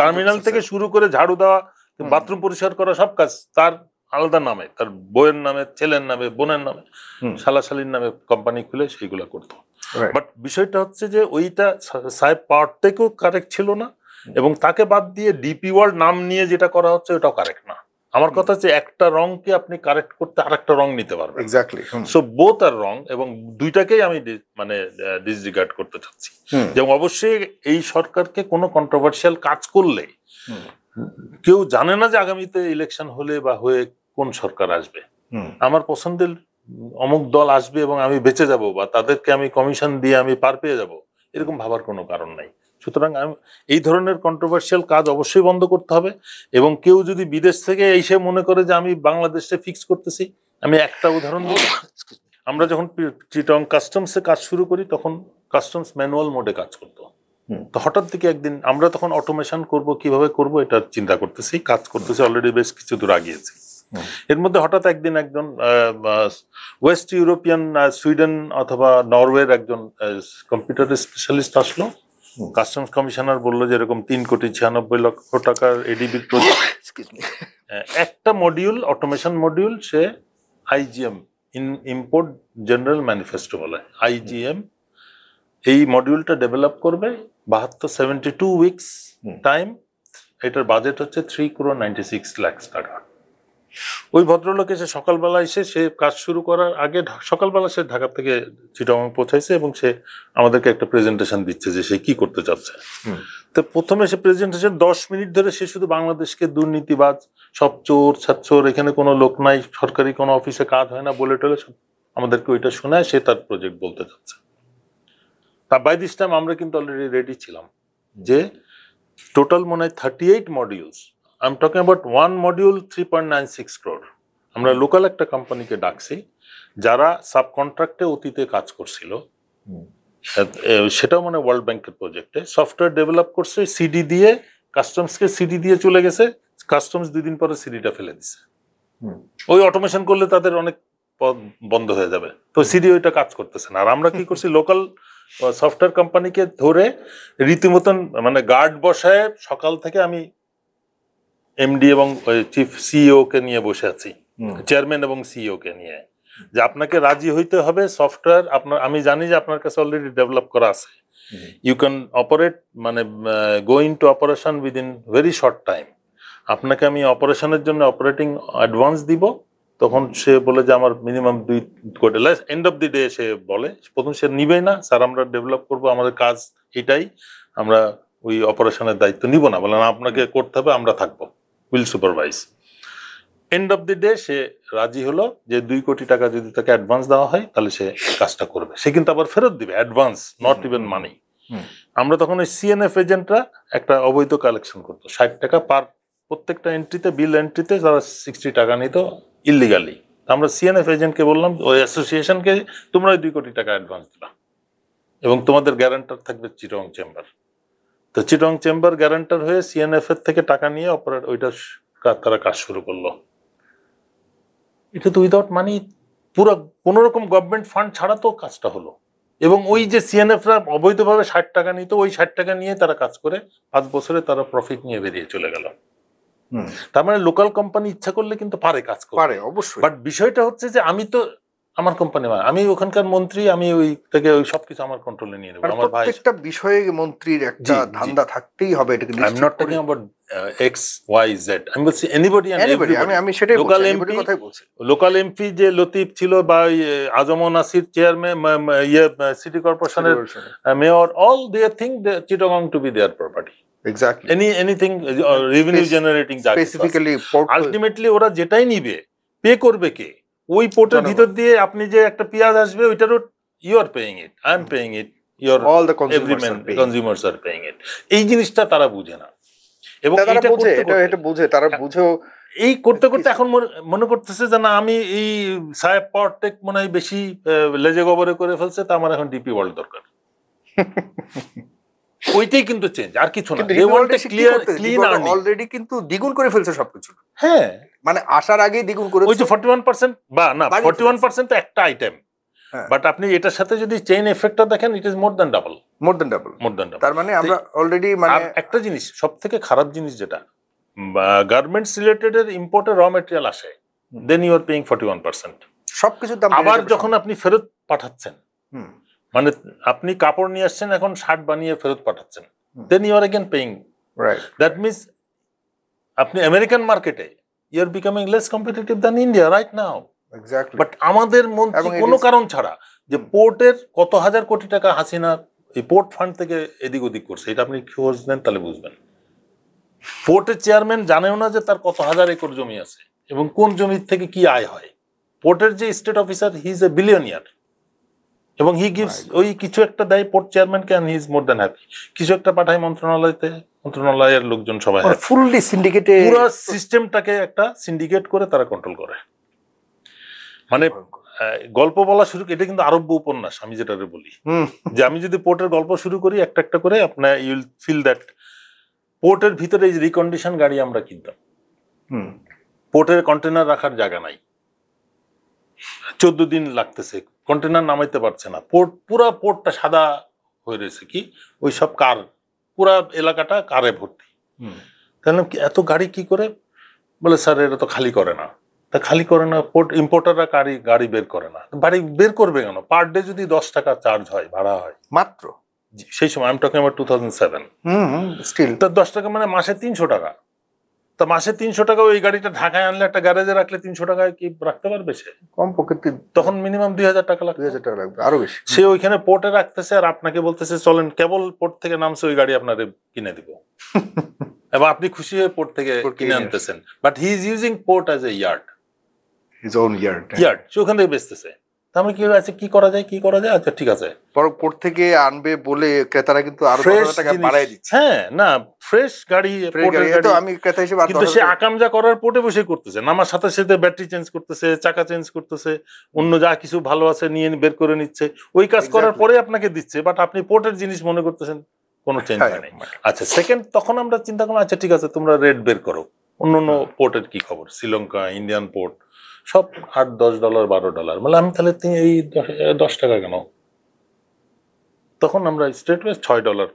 টার্মিনাল থেকে শুরু করে ঝাড়ু দেওয়া, বাথরুম পরিষ্কার করা, সব কাজ তার আলাদা নামে, তার বইয়ের নামে, ছেলের নামে, বোনের নামে, শালাশালির নামে কোম্পানি খুলে সেইগুলো করতো। বাট বিষয়টা হচ্ছে যে ওইটা সাহেব পর্টেকও কারেক্ট ছিল না, এবং তাকে বাদ দিয়ে ডিপি ওয়ার্ল্ড নাম নিয়ে যেটা করা হচ্ছে ওটাও কারেক্ট না। আমার কথা হচ্ছে একটা রংকে আপনি কারেক্ট করতে আরেকটা রং নিতে পারবেন। এক্স্যাক্টলি। সো বোথ আর রং, এবং দুইটাকেই আমি মানে ডিসরিগার্ড করতে চাচ্ছি। যেমন অবশ্যই এই সরকারকে কোনো কন্ট্রোভার্সিয়াল কাজ করলে কেউ জানে না যে আগামীতে ইলেকশন হলে বা হয়ে কোন সরকার আসবে, আমার পছন্দের অমুক দল আসবে এবং আমি বেঁচে যাব, বা তাদেরকে আমি কমিশন দিয়ে আমি পার পেয়ে যাব, এরকম ভাবার কোনো কারণ নাই। সুতরাং এই ধরনের কন্ট্রোভার্সিয়াল কাজ অবশ্যই বন্ধ করতে হবে। এবং কেউ যদি বিদেশ থেকে এসে মনে করে যে আমি বাংলাদেশে ফিক্স করতেছি, আমি একটা উদাহরণ দিই। আমরা যখন চিটাগং কাস্টমসে কাজ শুরু করি, তখন কাস্টমস ম্যানুয়াল মোডে কাজ করতো। তো হঠাৎ থেকে একদিন আমরা তখন অটোমেশন করব, কিভাবে করব এটা চিন্তা করতেছি, কাজ করতেছি, অলরেডি বেশ কিছু দূর আগিয়েছি। এর মধ্যে হঠাৎ একদিন একজন ওয়েস্ট ইউরোপিয়ান, সুইডেন অথবা নরওয়ের একজন কম্পিউটার স্পেশালিস্ট আসলো। কাস্টমস কমিশনার বললো যে এরকম 3,96,00,000 টাকার এডিবির প্রজেক্ট, একটা মডিউল, অটোমেশন মডিউল, সে আইজিএম, ইম্পোর্ট জেনারেল ম্যানিফেস্টো বলে, আইজিএম, এই মডিউলটা ডেভেলপ করবে। 72 উইকস টাইম, এটার বাজেট হচ্ছে 3,96,00,000 টাকা। ওই ভদ্রলোক এসে সকালবেলা এসে, সে কাজ শুরু করার আগে সকালবেলা সে ঢাকা থেকে চিটাগং পৌঁছাইছে, এবং সে আমাদেরকে একটা প্রেজেন্টেশন দিচ্ছে যে সে কি করতে চাচ্ছে। তো প্রথমে সে প্রেজেন্টেশন 10 মিনিট ধরে সে শুধু বাংলাদেশকে দুর্নীতিবাজ, সব চোর ছাচ্চোর, এখানে কোনো লোক নাই, সরকারি কোনো অফিসে কাজ হয় না বলে টলে আমাদেরকে ওইটা শোনায়, সে তার প্রজেক্ট বলতে চাচ্ছে। তা বাই দিস টাইম আমরা কিন্তু অলরেডি রেডি ছিলাম। যে টোটাল মনে হয় 38 modules, I am talking about one module 3.96 crore। আমরা লোকাল একটা কোম্পানিকে ডাকছি যারা সাবকন্ট্রাক্টে অতীতে কাজ করছিল, সেটাও মানে ওয়ার্ল্ড ব্যাংকের প্রজেক্টে সফটওয়্যার ডেভেলপ করছে, সিডি দিয়ে কাস্টমসকে সিডি দিয়ে চলে গেছে, কাস্টমস 2 দিন পরে সিডিটা ফেলে দিছে। ওই অটোমেশন করলে তাদের অনেক পদ বন্ধ হয়ে যাবে, তো সিডি ওইটা কাজ করতেছে না। আর আমরা কি করছি, লোকাল সফটওয়্যার কোম্পানিকে ধরে রীতিমতন মানে গার্ড বসায় সকাল থেকে আমি এমডি এবং চিফ সিইও কে নিয়ে বসে আছি, চেয়ারম্যান এবং সিইও কে নিয়ে, যে আপনাকে রাজি হইতে হবে সফটওয়্যার আপনার, আমি জানি যে আপনার কাছে অলরেডি ডেভেলপ করা আছে, ইউ ক্যান অপারেট মানে go into operation within very short time. আপনাকে আমি অপারেশনের জন্য অপারেটিং অ্যাডভান্স দিব। তখন সে বলে যে আমার মিনিমাম 2 কোটি, এন্ড অফ দি ডে সে বলে, প্রথম সে নিবেই না, স্যার আমরা ডেভেলপ করবো, আমাদের কাজ এটাই, আমরা ওই অপারেশনের দায়িত্ব নিব না, বলে না আপনাকে করতে হবে, আমরা থাকবো, will supervise. End of the day সে রাজি হলো যে 2 কোটি টাকা যদি তাকে অ্যাডভান্স দেওয়া হয় তাহলে সে কাজটা করবে, সে কিন্তু আবার ফেরত দিবে অ্যাডভান্স, নট ইভেন মানি। আমরা তখন ওই সিএনএফ এজেন্টরা একটা অবৈধ কালেকশন করতো, 60 টাকা পার প্রত্যেকটা এন্ট্রিতে, বিল এন্ট্রিতে তারা 60 টাকা নিত ইলিগালি। আমরা সিএনএফ এজেন্টকে বললাম, ওই অ্যাসোসিয়েশনকে, তোমরা ওই 2 কোটি টাকা অ্যাডভান্স দিবা এবং তোমাদের গ্যারান্টার থাকবে চিটং চেম্বার। তো চিটং চেম্বার গ্যারান্টার হয়ে সিএনএফ এর থেকে টাকা নিয়ে ওইটা তারা কাজ শুরু করলো। এটা তো উইদাউট মানি, পুরো কোনো রকম গভর্নমেন্ট ফান্ড ছাড়া তো কাজটা হলো। এবং ওই যে সিএনএফরা অবৈধভাবে 60 টাকা নিত, ওই 60 টাকা নিয়ে তারা কাজ করে 5 বছরে তারা প্রফিট নিয়ে বেরিয়ে চলে গেল। তার মানে লোকাল কোম্পানি ইচ্ছা করলে কিন্তু পারে কাজ করতে, পারে অবশ্যই। বাট বিষয়টা হচ্ছে যে আমি তো আমার কোম্পানি, আমি ওখানকার মন্ত্রী, আমি ওই থেকে ওই সবকিছু আমার কন্ট্রোলে নিয়ে নেব। আমার ভাই প্রত্যেকটা বিষয়ে মন্ত্রীর একটা ধান্দা থাকতেই হবে, এটাকে I am not talking about X Y Z, আমি বলছি এনিবডি এন্ড এভরিবডি। আমি সেটাই লোকাল বলছি, এমপি, কথাই বলছি। লোকাল এমপি যে লতিফ ছিল বা আজম নাসির চেয়ারম্যান, সিটি কর্পোরেশনের mayor, all they think Chittagong to be their property. Exactly. Anything revenue generating, specifically ultimately ওরা যেটাই নিবে পে করবে কে? ওই পোর্টের ভিতর দিয়ে আপনি যে একটা পেঁয়াজ আসবে, ওইটারও you are paying it, I am paying it, your all the consumers are paying it. এই জিনিসটা তারা বুঝে না, এবং তারা বুঝে, এটা বুঝে, তারা বুঝেও এই করতে করতে এখন মনে করতেছে যে না, আমি এই সাহেব পাওয়ারটেক মনে হয় বেশি লেজে গবরে করে ফেলছে, তা আমার এখন ডিপি ওয়ার্ল্ড দরকার। ওইটাই কিন্তু চেঞ্জ, আর কিছু না। They want a clean earning. Already কিন্তু দ্বিগুণ করে ফেলছে সবকিছু। হ্যাঁ, মানে আসার আগেই দ্বিগুণ করে, ওই যে 41% বা না 41% তো একটা আইটেম, বাট আপনি এটার সাথে যদি চেইন এফেক্টটা দেখেন, it is more than double. তার মানে আমরা অলরেডি, মানে একটা জিনিস সবথেকে খারাপ জিনিস যেটা, গার্মেন্টস রিলেটেড এর ইম্পোর্টে র মেটেরিয়াল আসে, দেন ইউ আর পেইং 41%। সবকিছুর দাম আবার যখন আপনি ফেরত পাঠাচ্ছেন, মানে আপনি কাপড় নিয়ে আসছেন, এখন শার্ট বানিয়ে ফেরত পাঠাচ্ছেন, then you are again paying. Right, that means আপনি আমেরিকান মার্কেটে you are becoming less competitive than India right now. Exactly. But আমাদের মন্ত্রী কোনো কারণ ছাড়া যে পোর্টের কত হাজার কোটি টাকা হাসিনা এই পোর্ট ফান্ড থেকে এদিক ওদিক করছে, এটা আপনি খোঁজ নেন তাহলে বুঝবেন। পোর্টের চেয়ারম্যান জানেও না যে তার কত হাজার একর জমি আছে এবং কোন জমির থেকে কি আয় হয়। পোর্টের যে state officer, he is a billionaire, এবং হি গিভস ওই কিছু একটা দেয় পোর্ট চেয়ারম্যানকে, and he is more than happy. কিছু একটা পাঠায় মন্ত্রণালয়তে, মন্ত্রণালয়ের লোকজন সবাই ফুললি সিন্ডিকেটে, পুরো সিস্টেমটাকে একটা সিন্ডিকেট করে তারা কন্ট্রোল করে। মানে গল্প বলা শুরু, এটা কিন্তু আরব্য উপন্যাস, আমি যেটা বলি যে আমি যদি পোর্টের গল্প শুরু করি একটা একটা করে, আপনার ইউ উইল ফিল দ্যাট পোর্টের ভিতরে এই রিকন্ডিশন গাড়ি আমরা কিনতাম, পোর্টের কন্টেনার রাখার জায়গা নাই, 14 দিন লাগতেছে, কন্টেনার নামাইতে পারছে না, পুরা পোর্টটা সাদা হয়ে রয়েছে, কি ওই সব কার, পুরা এলাকাটা কারে ভর্তি। তাহলে এত গাড়ি কি করে? বলে স্যার এটা তো খালি করে না। তা খালি করে না, পোর্ট ইম্পোর্টাররা গাড়ি বের করে না। গাড়ি বের করবে কেন? পার ডে যদি 10 টাকা চার্জ হয়, ভাড়া হয় মাত্র, সেই সময় আমি টকিং অ্যাবাউট 2007, স্টিল তা 10 টাকা মানে মাসে 300 টাকা। তা মাসে 300 টাকা ওই গাড়িটা ঢাকায় আনলে, একটা গ্যারেজে রাখলে 300 টাকায় কি রাখতে পারবে সে? কম পক্ষে তখন মিনিমাম 2000 টাকা লাগবে, 2000 টাকা লাগবে, আরো বেশি। সে ওইখানে পোর্টে রাখতেছে আর আপনাকে বলতেছে চলেন, কেবল পোর্ট থেকে নামছে ওই গাড়ি আপনারে কিনে দিব, এবং আপনি খুশি হয়ে পোর্ট থেকে কিনে আনতেছেন। But he is using port as a yard, his own yard, সে ওখান থেকে বেচতেছে। তাহলে কি আছে, কি করা যায়, আচ্ছা ঠিক আছে, বরং পোর্ট থেকে আনবে বলে ক্রেতারা কিন্তু আরো ফ্রেশ 10,000 টাকা বাড়ায় দিচ্ছে। হ্যাঁ, না ফ্রেশ গাড়ি, পোর্টের গাড়ি, তো আমি ক্রেতা হিসেবে আর কিন্তু সে 10,000 আকামজা করার পোর্টে বসে করতেছে, নামার সাথে সাথে ব্যাটারি চেঞ্জ করতেছে, চাকা চেঞ্জ করতেছে, অন্য যা কিছু ভালো আছে নিয়ে বের করে নিচ্ছে, ওই কাজ করার পরে আপনাকে দিচ্ছে, বাট আপনি পোর্টের জিনিস মনে করতেছেন কোনো চেঞ্জ হয় নাই। আচ্ছা সেকেন্ড, তখন আমরা চিন্তা করলাম আচ্ছা ঠিক আছে তোমরা রেট বের করো, অন্য অন্য পোর্টের কি খবর, শ্রীলঙ্কা, ইন্ডিয়ান পোর্ট সব $8-10, $12, মানে আমি তাহলে এই 10 টাকা কেন? তখন আমরা স্ট্রেট ওয়ে $6,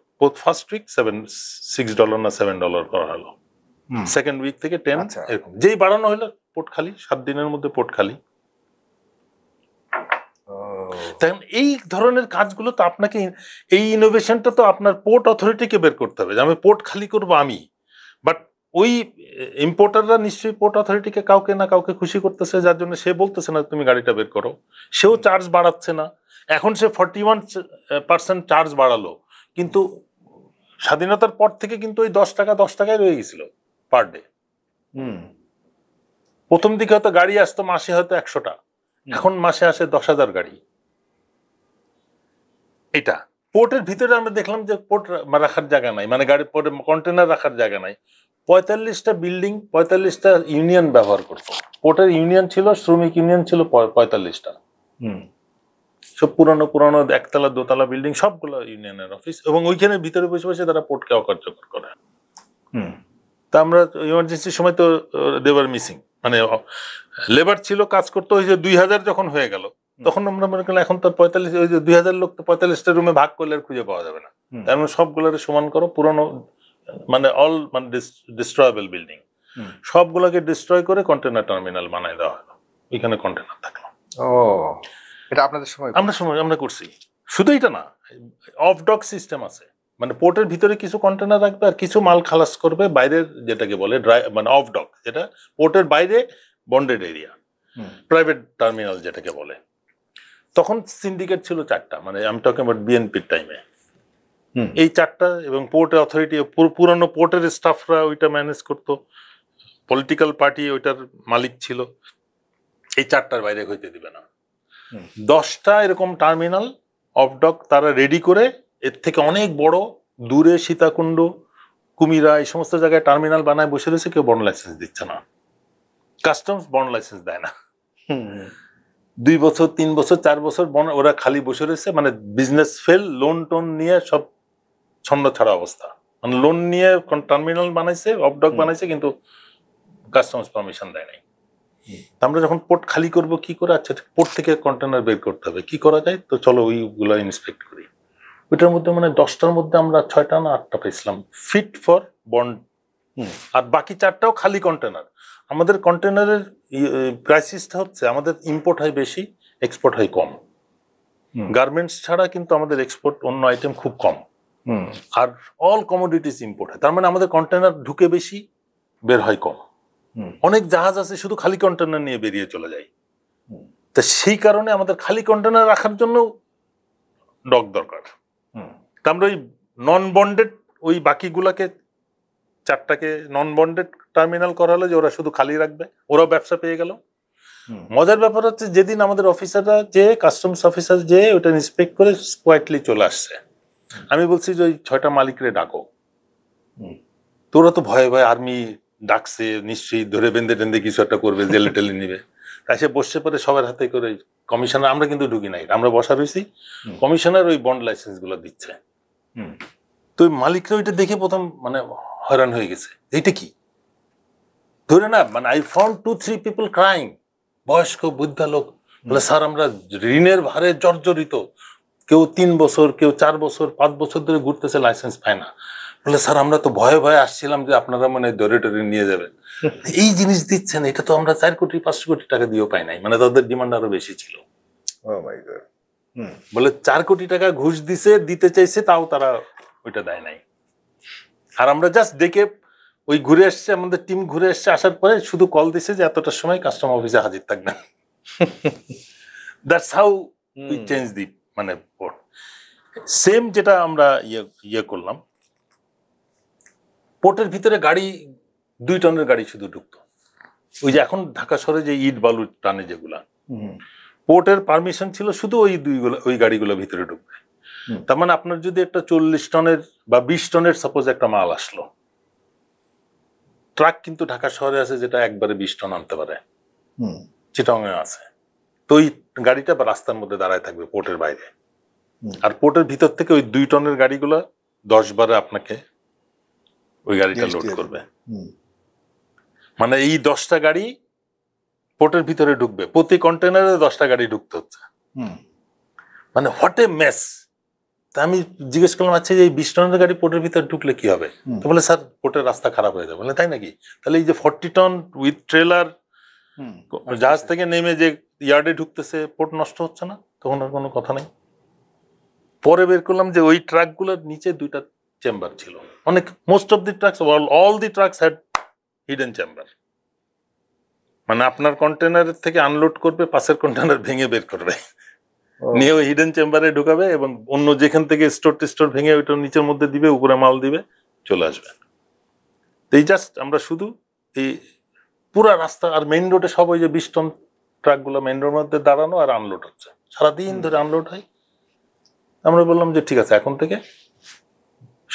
ফার্স্ট উইক $6 না $7 করা হলো, সেকেন্ড উইক থেকে 10, এরকম যেই বাড়ানো হলো পোর্ট খালি, 7 দিনের মধ্যে পোর্ট খালি। তখন এই ধরনের কাজগুলো তো আপনাকে, এই ইনোভেশনটা তো আপনার পোর্ট অথরিটিকে বের করতে হবে যে আমি পোর্ট খালি করবো আমি, বাট ওই ইম্পোর্টাররা নিশ্চয়ই পোর্ট অথরিটিকে কাউকে না কাউকে খুশি করতেছে, যার জন্য সে বলতেছে না তুমি গাড়িটা বের করো, সেও চার্জ বাড়াচ্ছে না। এখন সে 41% চার্জ বাড়ালো, কিন্তু স্বাধীনতার পর থেকে কিন্তু ওই 10 টাকায় রয়ে গেছিল পার ডে। প্রথম দিকে হয়তো গাড়ি আসতো মাসে হয়তো 100টা, এখন মাসে আসে 10,000 গাড়ি। এটা পোর্টের ভিতরে আমরা দেখলাম যে পোর্ট রাখার জায়গা নাই, মানে গাড়ি পোর্টে কন্টেনার রাখার জায়গা নাই। 45টা বিল্ডিং, 45টা ইউনিয়ন ব্যবহার করতো। পোর্টের ইউনিয়ন ছিল, শ্রমিক ইউনিয়ন ছিল 45টা, সব পুরানো একতলা দোতলা বিল্ডিং, সবগুলো ইউনিয়নের অফিস, এবং ওইখানে ভিতরে বসে বসে তারা পোর্টকে অকার্যকর করে। তা আমরা ইমার্জেন্সির সময় তো দেওয়ার মিসিং, মানে লেবার ছিল কাজ করতে, ওই যে 2000 যখন হয়ে গেল তখন আমরা মনে করলাম এখন তো 45, ওই যে 2000 লোক তো 45টা রুমে ভাগ করলে আর খুঁজে পাওয়া যাবে না, তার মানে সবগুলোকে সমান করো, পুরনো মানে অল মানে ডিস্ট্রয়েবল বিল্ডিং সবগুলোকে ডিস্ট্রয় করে কন্টেনার টার্মিনাল বানাই দেওয়া হলো, এখানে কন্টেনার থাকলো। এটা আপনাদের সময় আমরা করছি। শুধু এটা না, অফ ডক সিস্টেম আছে, মানে পোর্টের ভিতরে কিছু কন্টেনার রাখবে আর কিছু মাল খালাস করবে বাইরের, যেটাকে বলে মানে অফ ডক, যেটা পোর্টের বাইরে বন্ডেড এরিয়া, প্রাইভেট টার্মিনাল যেটাকে বলে। তখন সিন্ডিকেট ছিল 4টা, মানে আমি টকিং অ্যাবাউট বিএনপির টাইমে, এই 4টা, এবং পোর্ট অথরিটি পুরানো পোর্টের স্টাফরা ওইটা ম্যানেজ করতো, পলিটিক্যাল পার্টি ওইটার মালিক ছিল, এই 4টার বাইরে হইতে দিবে না। 10টা এরকম টার্মিনাল অফ ডক তারা রেডি করে, এর থেকে অনেক বড় দূরে সীতাকুণ্ড, কুমিরা, এই সমস্ত জায়গায় টার্মিনাল বানায় বসে রয়েছে, কেউ বন্ড লাইসেন্স দিচ্ছে না, কাস্টমস বন্ড লাইসেন্স দেয় না। 2 বছর 3 বছর 4 বছর ওরা খালি বসে রয়েছে, মানে বিজনেস ফেল, লোন টোন নিয়ে সব ছন্ন ছাড়া অবস্থা, মানে লোন নিয়ে টার্মিনাল বানাইছে, অফ ডক বানাইছে, কিন্তু কাস্টমস পারমিশন দেয় নাই। আমরা যখন পোর্ট খালি করব কি করে, আচ্ছা পোর্ট থেকে কন্টেনার বের করতে হবে, কি করা যায়, তো চলো ওইগুলো ইন্সপেক্ট করি। ওইটার মধ্যে মানে 10টার মধ্যে আমরা 6টা না 8টা পেয়েছিলাম ফিট ফর বন্ড, আর বাকি 4টাও খালি কন্টেনার। আমাদের কন্টেনারের ক্রাইসিসটা হচ্ছে আমাদের ইম্পোর্ট হয় বেশি, এক্সপোর্ট হয় কম। গার্মেন্টস ছাড়া কিন্তু আমাদের এক্সপোর্ট অন্য আইটেম খুব কম, আর অল কমোডিটিস ইম্পোর্ট হয়, তার মানে আমাদের কন্টেনার ঢুকে বেশি, বের হয় কম। অনেক জাহাজ আছে শুধু খালি কন্টেনার নিয়ে বেরিয়ে চলে যায়, তা সেই কারণে আমাদের খালি কন্টেনার রাখার জন্য ডক দরকার। তা আমরা ওই নন বন্ডেড, ওই বাকিগুলাকে 4টাকে নন বন্ডেড টার্মিনাল করা হলো, যে ওরা শুধু খালি রাখবে, ওরাও ব্যবসা পেয়ে গেল। মজার ব্যাপার হচ্ছে যেদিন আমাদের অফিসাররা যে কাস্টমস অফিসার যে ওটা ইন্সপেক্ট করে কোয়াইটলি চলে আসছে, আমি বলছি যে ওই 6টা মালিকরে ডাকো, তোরা তো ভয়ে ভয়ে আর্মি ডাকছে, নিশ্চয়ই ধরে বেঁধে টেন্দে কিছু একটা করবে, জেলে টেলে নিবে। তাই সে বসে পরে সবার হাতে করে কমিশনার, আমরা কিন্তু ঢুকি নাই, আমরা বসা রয়েছি, কমিশনার ওই বন্ড লাইসেন্স গুলো দিচ্ছে। তো ওই মালিকরা ওইটা দেখে প্রথম মানে হয়রান হয়ে গেছে, এইটা কি ধরে না, মানে আই ফাউন্ড 2-3 পিপল ক্রাইং, বয়স্ক বৃদ্ধা লোক বলে স্যার আমরা ঋণের ভারে জর্জরিত, কেউ 3 বছর, কেউ 4 বছর 5 বছর ধরে ঘুরতেছে, লাইসেন্স পায় না। বলে স্যার আমরা তো ভয়ে ভয়ে আসছিলাম যে আপনারা মানে ধরে টরে নিয়ে যাবেন, এই জিনিস দিচ্ছেন, এটা তো আমরা 4 কোটি 5 কোটি টাকা দিয়েও পাই নাই, মানে তাদের ডিমান্ড আরো বেশি ছিল। বলে 4 কোটি টাকা ঘুষ দিতে চাইছে, তাও তারা ওইটা দেয় নাই। আর আমরা জাস্ট ডেকে ওই ঘুরে আসছে, আমাদের টিম ঘুরে আসছে, আসার পরে শুধু কল দিছে যে এতটার সময় কাস্টমার অফিসে হাজির থাকবেন। দ্যাটস হাউ উই চেঞ্জ দি মানে পোর্ট। সেম যেটা আমরা ইয়ে করলাম, পোর্টের ভিতরে গাড়ি 2 টনের গাড়ি শুধু ঢুকতো, ওই যে এখন ঢাকা শহরে যে ইট বালু টানে যেগুলা, পোর্টের পারমিশন ছিল শুধু ওই গাড়িগুলো ভিতরে ঢুকবে। তার মানে আপনার যদি একটা 40 টনের বা 20 টনের সাপোজ একটা মাল আসলো, ট্রাক কিন্তু ঢাকা শহরে আছে যেটা একবারে 20 টন আনতে পারে, চিটাগাংয়ে আছে। তো ওই গাড়িটা বা রাস্তার মধ্যে দাঁড়ায় থাকবে পোর্টের বাইরে, আর পোর্টের ভিতর থেকে ওই 2 টনের গাড়িগুলো 10 বারে আপনাকে ওই গাড়িটা লোড করবে। মানে এই 10টা গাড়ি পোর্টের ভিতরে ঢুকবে, প্রতি কন্টেনারে 10টা গাড়ি ঢুকতে হচ্ছে। মানে হোয়াট এ মেস। তা আমি জিজ্ঞেস করলাম, আচ্ছা এই 20 টনের গাড়ি পোর্টের ভিতরে ঢুকলে কি হবে? তো বলে স্যার পোর্টের রাস্তা খারাপ হয়ে যাবে। বলে তাই নাকি? তাহলে এই যে 40 টন উইথ ট্রেলার জাহাজ থেকে নেমে যে ইয়ার্ডে ঢুকতেছে, পোর্ট নষ্ট হচ্ছে না? তখন আর কোনো কথা নেই। পরে বের করলাম যে ওই ট্রাকগুলোর নিচে 2টা চেম্বার ছিল। অনেক most of the trucks, all the trucks had hidden chamber. মানে আপনার কন্টেনারের থেকে আনলোড করবে, পাশের কন্টেনার ভেঙে বের করবে, নিয়ে ওই হিডেন চেম্বারে ঢুকাবে এবং অন্য যেখান থেকে স্টোর ভেঙে ওইটা নিচের মধ্যে দিবে, উপরে মাল দিবে, চলে আসবে। এই জাস্ট আমরা শুধু এই পুরা রাস্তা আর মেইন রোডে সব ওই যে 20 টন ট্রাকগুলো মেইন রোডের মধ্যে দাঁড়ানো আর আনলোড হচ্ছে, সারাদিন ধরে আনলোড হয়। আমরা বললাম যে ঠিক আছে, এখন থেকে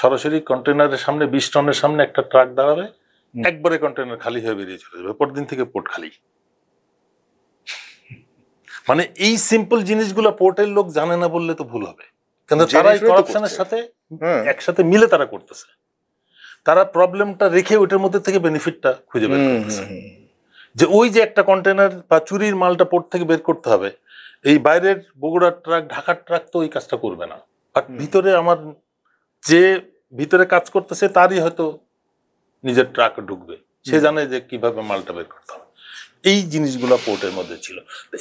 সরাসরি কন্টেনারের সামনে 20 টনের সামনে একটা ট্রাক দাঁড়াবে, একবারে কন্টেনার খালি হয়ে বেরিয়ে চলে যাবে, পরদিন থেকে পোর্ট খালি। মানে এই সিম্পল জিনিসগুলো পোর্টের লোক জানে না বললে তো ভুল হবে, কিন্তু তারা এই করাপশনের সাথে একসাথে মিলে তারা করতেছে। তারা প্রবলেমটা রেখে ওইটার মধ্যে থেকে বেনিফিটটা খুঁজে বের করতেছে। যে ওই যে একটা কন্টেনার বা চুরির মালটা পোর্ট থেকে বের করতে হবে, এই বাইরের বগুড়ার ট্রাক, ঢাকার ট্রাক তো ওই কাজটা করবে না। বাট ভিতরে আমার যে ভিতরে কাজ করতেছে তারই হয়তো নিজের ট্রাক ঢুকবে, সে জানে যে কিভাবে মালটা বের করতে হবে। এই জিনিসগুলো পোর্টের মধ্যে ছিল।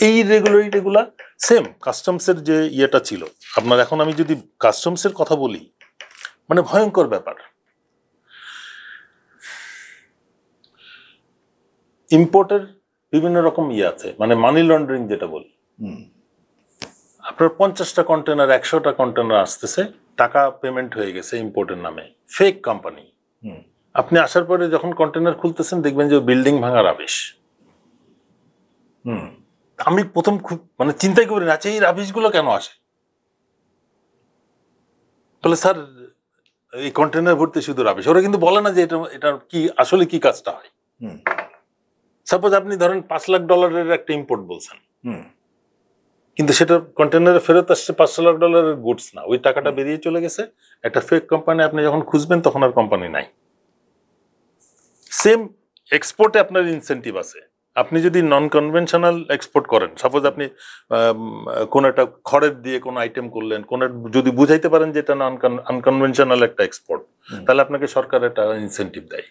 এই রেগুলারিটিগুলা সেম কাস্টমসের যে ইয়েটা ছিল আপনার। এখন আমি যদি কাস্টমসের কথা বলি, মানে ভয়ঙ্কর ব্যাপার। ইম্পোর্টের বিভিন্ন রকম ইয়ে আছে, মানে মানি লন্ডারিং যেটা বলি। আপনার 50টা কন্টেনার 100টা কন্টেনার আসতেছে, টাকা পেমেন্ট হয়ে গেছে ইম্পোর্টের নামে, ফেক কোম্পানি। আপনি আসার পরে যখন কন্টেনার খুলতেছেন দেখবেন যে বিল্ডিং ভাঙার আবেশ। আমি প্রথম খুব মানে চিন্তাই করি না, আচ্ছা এই রাবিশগুলো কেন আসে? বলে স্যার এই কন্টেনার ভর্তি শুধু রাবিশ। ওরা কিন্তু বলে না যে এটা কি আসলে কি কাজটা হয়। সাপোজ আপনি ধরেন $5 লাখ একটা ইম্পোর্ট বলছেন, কিন্তু সেটা কন্টেনারে ফেরত আসছে $5 লাখ গুডস না, ওই টাকাটা বেরিয়ে চলে গেছে একটা ফেক কোম্পানি। আপনি যখন খুঁজবেন তখন আর কোম্পানি নাই। সেম এক্সপোর্টে আপনার ইনসেন্টিভ আছে। আপনি যদি নন কনভেনশনাল এক্সপোর্ট করেন, সাপোজ আপনি কোন একটা খড়ের দিয়ে কোন আইটেম করলেন, কোন যদি বুঝাইতে পারেন যে এটা আনকনভেনশনাল একটা এক্সপোর্ট, তাহলে আপনাকে সরকার একটা ইনসেন্টিভ দেয়।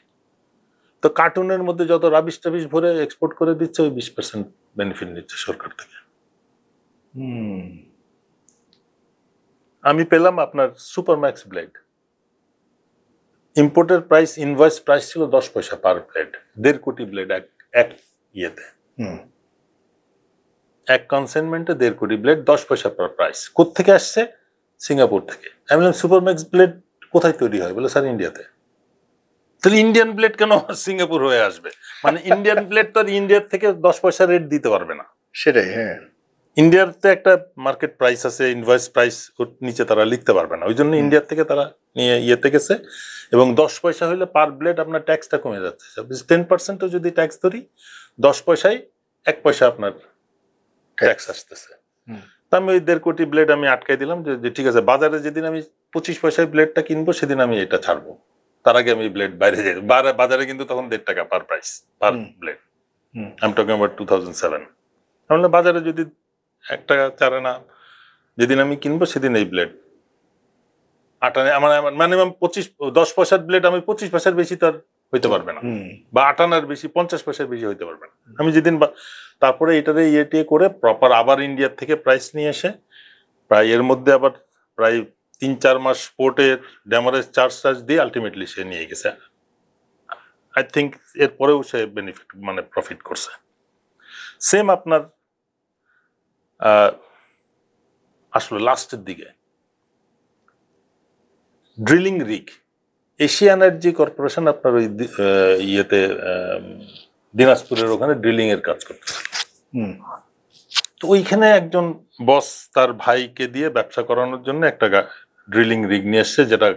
তো কার্টুনের মধ্যে যত রাবিশ টাবিশ ভরে এক্সপোর্ট করে দিচ্ছে, ওই 20% বেনিফিট নিচ্ছে সরকার থেকে। আমি পেলাম আপনার সুপারম্যাক্স ব্লেড, ইম্পোর্টের প্রাইস ইনভয়েস প্রাইস ছিল 10 পয়সা পার ব্লেড। 1.5 কোটি ব্লেড এক ইয়েতে, এক কনসাইনমেন্টে 1.5 কোটি ব্লেড, 10 পয়সা পার প্রাইস। কোত্থেকে আসছে? সিঙ্গাপুর থেকে। আমি বললাম সুপারম্যাক্স ব্লেড কোথায় তৈরি হয়? বলে স্যার ইন্ডিয়াতে। তাহলে ইন্ডিয়ান ব্লেড কেন সিঙ্গাপুর হয়ে আসবে? মানে ইন্ডিয়ান ব্লেড তো ইন্ডিয়ার থেকে 10 পয়সা রেট দিতে পারবে না। সেটাই, হ্যাঁ। ইন্ডিয়াতে একটা মার্কেট প্রাইস আছে, ইনভয়েস প্রাইস নিচে তারা লিখতে পারবে না, ওই জন্য ইন্ডিয়ার থেকে তারা নিয়ে ইয়েতে গেছে। এবং 10 পয়সা হলে পার ব্লেড আপনার ট্যাক্সটা কমে যাচ্ছে। 10%ও যদি ট্যাক্স ধরি, 10 পয়সায় 1 পয়সা আপনার ট্যাক্স আসতেছে। তা আমি ওই 1.5 কোটি ব্লেড আমি আটকাই দিলাম যে ঠিক আছে, বাজারে যেদিন আমি 25 পয়সায় ব্লেডটা কিনবো সেদিন আমি এটা ছাড়বো, তার আগে আমি ব্লেড বাইরে যাই। বাজারে কিন্তু তখন 1.5 টাকা per price per blade. I am talking about 2007। তাহলে বাজারে যদি 1 টাকা 4 আনা যেদিন আমি কিনবো সেদিন এই ব্লেড 8 আনা, আমার মানে 10 পয়সার ব্লেড আমি 25 পয়সার বেশি তো আর হইতে পারবে না, বা 8 আনার বেশি 50 পয়সার বেশি হইতে পারবে না। আমি যেদিন তারপরে এটারে ইয়ে করে প্রপার আবার ইন্ডিয়ার থেকে প্রাইস নিয়ে এসে প্রায় এর মধ্যে আবার প্রায় 3-4 মাস পোর্টের ড্যামারেজ চার্জ দিয়ে আলটিমেটলি সে নিয়ে গেছে। আই থিঙ্ক এরপরেও সে বেনিফিট মানে প্রফিট করছে। সেম আপনার আসলে লাস্টের দিকে drilling rig, Asia energy corporation আপনার ওই ইয়েতে দিনাজপুরের ওখানে ড্রিলিং এর কাজ করতেছে। তো তো ওইখানে একজন বস তার ভাইকে দিয়ে ব্যবসা করানোর জন্য একটা ড্রিলিং রিগ নিয়ে এসছে, যেটা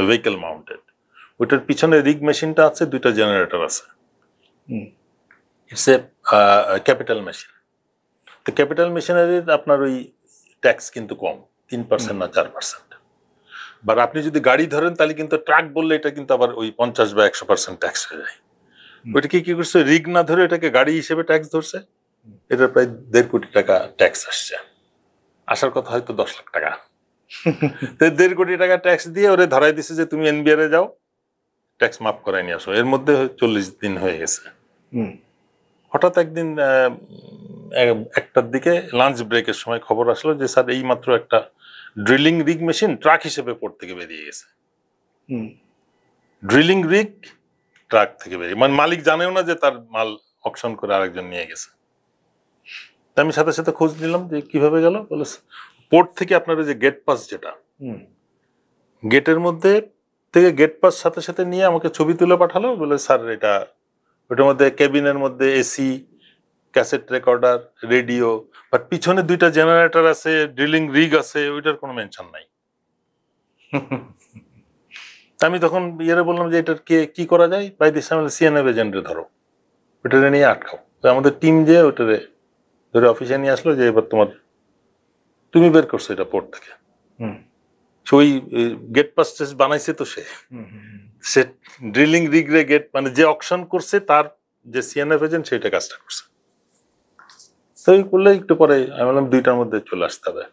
ভেহিকেল মাউন্টেড। ওইটার পিছনে রিগ মেশিনটা আছে, 2টা জেনারেটর আছে। It's a capital machine. তো ক্যাপিটাল মেশিনারির আপনার ওই ট্যাক্স কিন্তু কম, 3% না 4%। বাট আপনি যদি গাড়ি ধরেন তাহলে কিন্তু ট্রাক বললে এটা কিন্তু আবার ওই 50 বা 100% ট্যাক্স হয়ে যায়। ওইটাকে কি করছে, রিগ না ধরে এটাকে গাড়ি হিসেবে ট্যাক্স ধরছে। এটার প্রায় 1.5 কোটি টাকা ট্যাক্স আসছে। আসার কথা হয়তো 10 লাখ টাকা। তো 1.5 কোটি টাকা ট্যাক্স দিয়ে ওরে ধরাই দিছে যে তুমি এনবিআর এ যাও, ট্যাক্স মাফ করাই নিয়ে আসো। এর মধ্যে 40 দিন হয়ে গেছে। হঠাৎ একদিন 1টার দিকে লাঞ্চ ব্রেকের সময় খবর আসলো যে স্যার এই মাত্র একটা ড্রিলিং রিগ মেশিন ট্রাক হিসেবে পোর্ট থেকে বেরিয়ে গেছে। ড্রিলিং রিগ ট্রাক থেকে বেরিয়ে, মানে মালিক জানেও না যে তার মাল অকশন করে আরেকজন নিয়ে গেছে। আমি সাথে সাথে খোঁজ নিলাম যে কিভাবে গেল। বলে পোর্ট থেকে আপনার যে গেট পাস, যেটা গেটের মধ্যে থেকে গেট পাস সাথে সাথে নিয়ে আমাকে ছবি তুলে পাঠালো। বলে স্যার এটা, ওটার মধ্যে কেবিনের মধ্যে AC, cassette recorder, radio, but পিছনে 2টা জেনারেটর আছে, ড্রিলিং রিগ আছে, ওইটার কোনো মেনশন নাই। আমি তখন ইয়েরে বললাম যে এটার কি করা যায়, বাই দিস টাইম সিএনএফ এজেন্টে ধরো, ওইটারে নিয়ে আটকাও। তো আমাদের টিম যে ওইটারে ধরে অফিসে নিয়ে আসলো যে এবার তুমি বের করছো এটা পোর্ট থেকে। ওই গেট পাস বানাইছে তো সে ড্রিলিং রিগ রে গেট, মানে যে অকশন করছে তার যে সিএনএফ এজেন্ট সেটা কাজটা করছে। তো এই করলে একটু পরে আমি বললাম 2টার মধ্যে চলে আসতে হবে।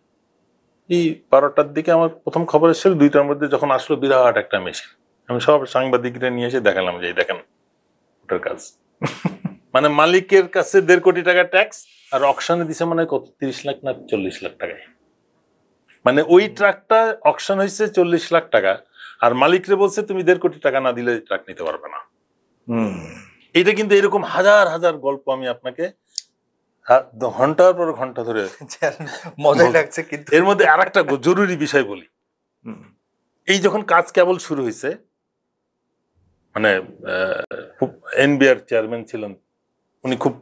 এই 12টার দিকে আমার প্রথম খবর এসেছিল, 2টার মধ্যে যখন আসলো বিরাট একটা মেশিন, আমি সব সাংবাদিকরা নিয়ে এসে দেখালাম যে দেখেন ওটার কাজ। মানে মালিকের কাছে 1.5 কোটি টাকা ট্যাক্স, আর অকশনে দিছে মানে কত, 30 লাখ না 40 লাখ টাকায়। মানে ওই ট্রাকটা অকশন হয়েছে 40 লাখ টাকা, আর মালিকরে বলছে তুমি 1.5 কোটি টাকা না দিলে ট্রাক নিতে পারবে না। এটা কিন্তু এরকম হাজার হাজার গল্প আমি আপনাকে ঘন্টার পর ঘন্টা ধরে মজাই লাগছে। কিন্তু এর মধ্যে আর একটা জরুরি বিষয় বলি, এই যখন কাজ কেবল শুরু হয়েছে, মানে এনবিআর চেয়ারম্যান ছিলেন উনি, খুব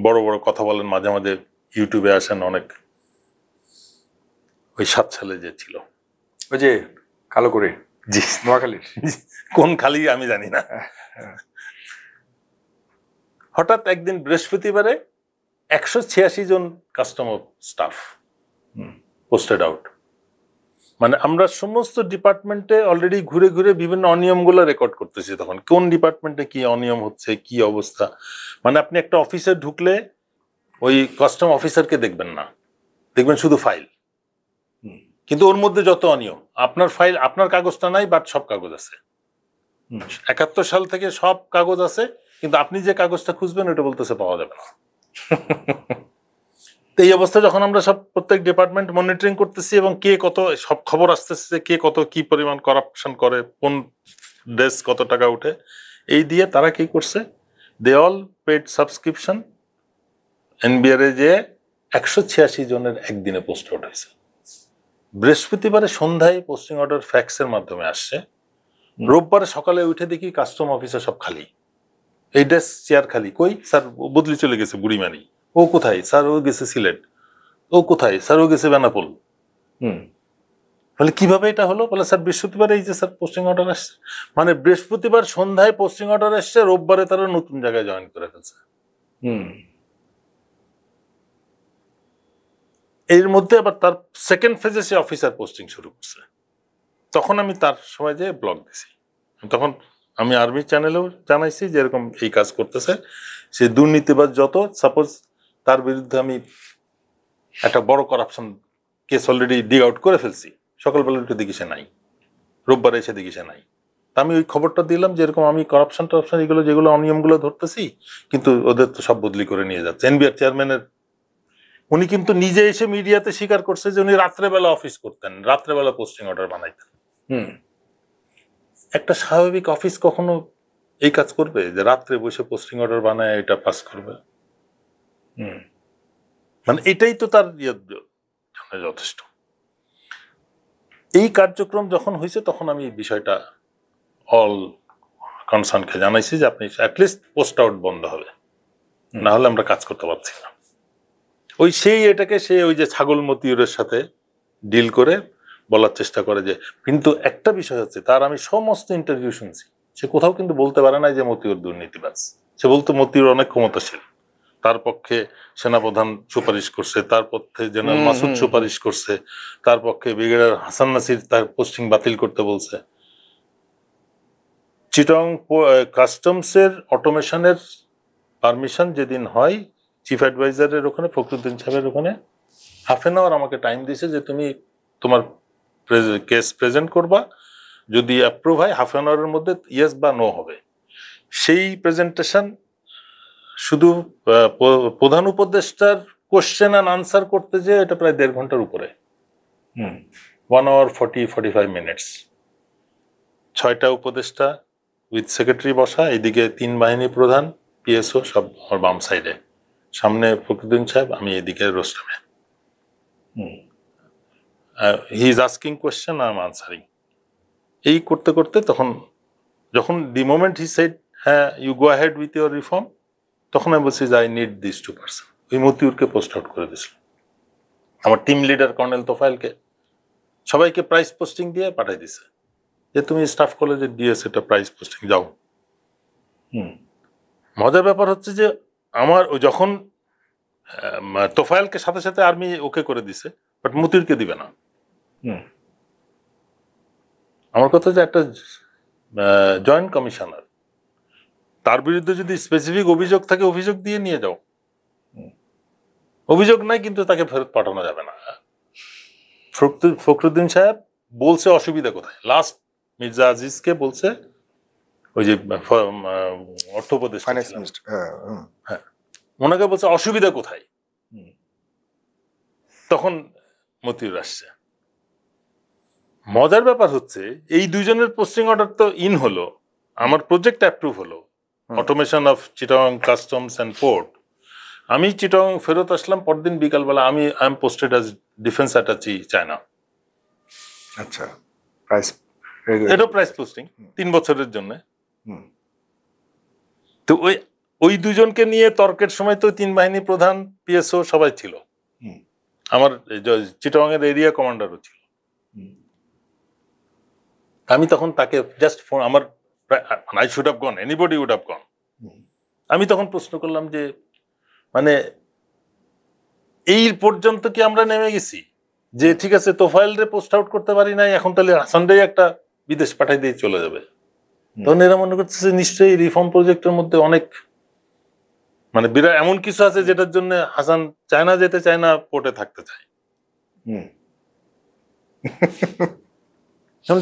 বড় বড় কথা বলেন, মাঝে মাঝে ইউটিউবে আসেন অনেক। ওই 7 সালে যে ছিল, ওই যে কালো করে, জি, নোয়াখালীর কোন খালি আমি জানি না। হঠাৎ একদিন বৃহস্পতিবারে 186 জন কাস্টমার স্টাফ পোস্টেড আউট। মানে আমরা সমস্ত ডিপার্টমেন্টে অলরেডি ঘুরে ঘুরে বিভিন্ন অনিয়মগুলো রেকর্ড করতেছি। তখন কোন ডিপার্টমেন্টে কি অনিয়ম হচ্ছে, কি অবস্থা। মানে আপনি একটা অফিসে ঢুকলে ওই কাস্টম অফিসারকে দেখবেন না, দেখবেন শুধু ফাইল, কিন্তু ওর মধ্যে যত অনিয়ম। আপনার ফাইল, আপনার কাগজটা নাই, বাট সব কাগজ আছে। 71 সাল থেকে সব কাগজ আছে, কিন্তু আপনি যে কাগজটা খুঁজবেন ওটা বলতেছে পাওয়া যাবে না। তো এই অবস্থা যখন আমরা সব প্রত্যেক ডিপার্টমেন্ট মনিটরিং করতেছি, এবং কে কত সব খবর আসতেছে, কে কত কি পরিমাণ করাপশন করে, কোন ডেস্ক কত টাকা উঠে, এই দিয়ে তারা কি করছে, they all paid subscription. NBR এ যে 186 জনের একদিনে পোস্ট আউট হয়েছে। বৃহস্পতিবারে সন্ধ্যায় পোস্টিং অর্ডার ফ্যাক্সের মাধ্যমে আসছে। রোববারে সকালে উঠে দেখি কাস্টম অফিসে সব খালি, এই ডেস্ক চেয়ার খালি। কই স্যার বদলি চলে গেছে বুড়িমারি। ও কোথায় স্যার? ও গেছে সিলেট। ও কোথায় স্যার? ও গেছে বেনাপোল। বলে কিভাবে এটা হলো? বলে স্যার বৃহস্পতিবার এই যে স্যার পোস্টিং অর্ডার আসছে। মানে বৃহস্পতিবার সন্ধ্যায় পোস্টিং অর্ডার আসছে, রোববারে তারা নতুন জায়গায় জয়েন করে ফেলছে। এর মধ্যে আবার তার সেকেন্ড ফেজে সে অফিসার পোস্টিং শুরু করছে। তখন আমি তার সময় যে ব্লগ দিছি, তখন আমি আর্মি চ্যানেলেও জানাইছি যে এরকম এই কাজ করতেছে, সে দুর্নীতিবাজ যত, সাপোজ তার বিরুদ্ধে আমি একটা বড় করাপশন কেস অলরেডি ডিগ আউট করে ফেলছি, সকালবেলা একটু দেখি সে নাই, রোববারে এসে দেখি সে নাই। তা আমি ওই খবরটা দিলাম যে এরকম আমি করাপশন টরাপশন এগুলো যেগুলো অনিয়মগুলো ধরতেছি, কিন্তু ওদের তো সব বদলি করে নিয়ে যাচ্ছে। এনবিআর চেয়ারম্যানের উনি কিন্তু নিজে এসে মিডিয়াতে স্বীকার করছে যে উনি রাত্রেবেলা অফিস করতেন, রাত্রেবেলা পোস্টিং অর্ডার বানাইতেন। একটা স্বাভাবিক অফিস কখনো এই কাজ করবে যে রাত্রে বসে পোস্টিং অর্ডার বানায় এটা পাস করবে? মানে এটাই তো তার যথেষ্ট। এই কার্যক্রম যখন হয়েছে তখন আমি এই বিষয়টা অল কনসার্নকে জানাইছি যে আপনি অ্যাটলিস্ট পোস্ট আউট বন্ধ হবে, না হলে আমরা কাজ করতে পারছি না। ওই সেই এটাকে সে ওই যে ছাগল মতিউরের সাথে ডিল করে বলার চেষ্টা করে যে, কিন্তু একটা বিষয় হচ্ছে তার আমি সমস্ত ইন্টারভিউ শুনছি, সে কোথাও কিন্তু বলতে পারে না যে মতিউর দুর্নীতিবাজ। সে বলতো মতিউর অনেক ক্ষমতাশীল, তার পক্ষে সেনাপ্রধান সুপারিশ করছে, তার পক্ষে জেনারেল মাসুদ সুপারিশ করছে, তার পক্ষে ব্রিগেডিয়ার হাসান নাসির তার পোস্টিং বাতিল করতে বলছে। চিটং কাস্টমসের অটোমেশনের পারমিশন যেদিন হয়, চিফ অ্যাডভাইজারের ওখানে ফখরুদ্দিন সাহেবের ওখানে হাফ অ্যান আওয়ার আমাকে টাইম দিয়েছে যে তুমি তোমার কেস প্রেজেন্ট করবা, যদি অ্যাপ্রুভ হয় হাফ অ্যান আওয়ারের মধ্যে ইয়েস বা নো হবে। সেই প্রেজেন্টেশন শুধু প্রধান উপদেষ্টার কোশ্চেন অ্যান্ড আনসার করতে যে এটা প্রায় 1.5 ঘন্টার উপরে, 1 hour 45 minutes। 6টা উপদেষ্টা উইথ সেক্রেটারি বসা, এদিকে 3 বাহিনী প্রধান, পিএসও সব আমার বাম সাইডে, সামনে ফখরুদ্দিন সাহেব, আমি এদিকে রোস্টামে। He is asking question, I am answering. এই করতে করতে তখন যখন দি মোমেন্ট হি সেড হ্যাঁ you go ahead with your reform, তখন আমি বলছি যে আই নিড দিস 2%। ওই মতিউরকে পোস্ট আউট করে দিয়েছিল, আমার টিম লিডার কর্নেল তোফায়েলকে, সবাইকে প্রাইস পোস্টিং দিয়ে পাঠিয়ে দিছে যে তুমি স্টাফ কলেজে দিয়ে সেটা প্রাইস পোস্টিং যাও। মজার ব্যাপার হচ্ছে যে আমার যখন তোফায়েলকে সাথে সাথে আর্মি ওকে করে দিছে, বাট মতিউরকে দিবে না। আমার কথা যে একটা জয়েন্ট কমিশনার, তার বিরুদ্ধে যদি স্পেসিফিক অভিযোগ থাকে অভিযোগ দিয়ে নিয়ে যাও, অভিযোগ নাই কিন্তু তাকে ফেরত পাঠানো যাবে না। ফখরুদ্দিন সাহেব বলছে অসুবিধা কোথায়, লাস্ট মির্জা আজিজকে বলছে, ওই যে অর্থ উপদেষ্টা, হ্যাঁ, ওনাকে বলছে অসুবিধা কোথায়, তখন মতিউর আসছে। মজার ব্যাপার হচ্ছে এই দুইজনের পোস্টিং অর্ডার তো ইন হলো, আমার প্রজেক্ট অ্যাপ্রুভ হলো, automation of Chittagong customs and port. আমি চিটাগং ফেরত আসলাম, পরদিন বিকালবেলা আমি I am posted as defence attaché China. আচ্ছা, প্রাইস এটা প্রাইস পোস্টিং 3 বছরের জন্য। তো ওই দুজনকে নিয়ে তর্কের সময় তো 3 বাহিনী প্রধান, পিএসও সবাই ছিল, আমার চিটাগং এর এরিয়া কমান্ডারও ছিল। আমি তখন তাকে জাস্ট ফোন, আমার I should have gone, anybody would have gone. আমি তখন প্রশ্ন করলাম যে মানে এই পর্যন্ত কি আমরা নেমে গেছি যে ঠিক আছে তোফায়েল রে পোস্ট আউট করতে পারি নাই, এখন তাহলে হাসানরে একটা বিদেশ পাঠাই দিয়ে চলে যাবে। তখন এরা মনে করতেছে নিশ্চয়ই রিফর্ম প্রজেক্টের মধ্যে অনেক মানে বিরাট এমন কিছু আছে যেটার জন্য হাসান চায়না যেতে চায় না, পোর্টে থাকতে চায়।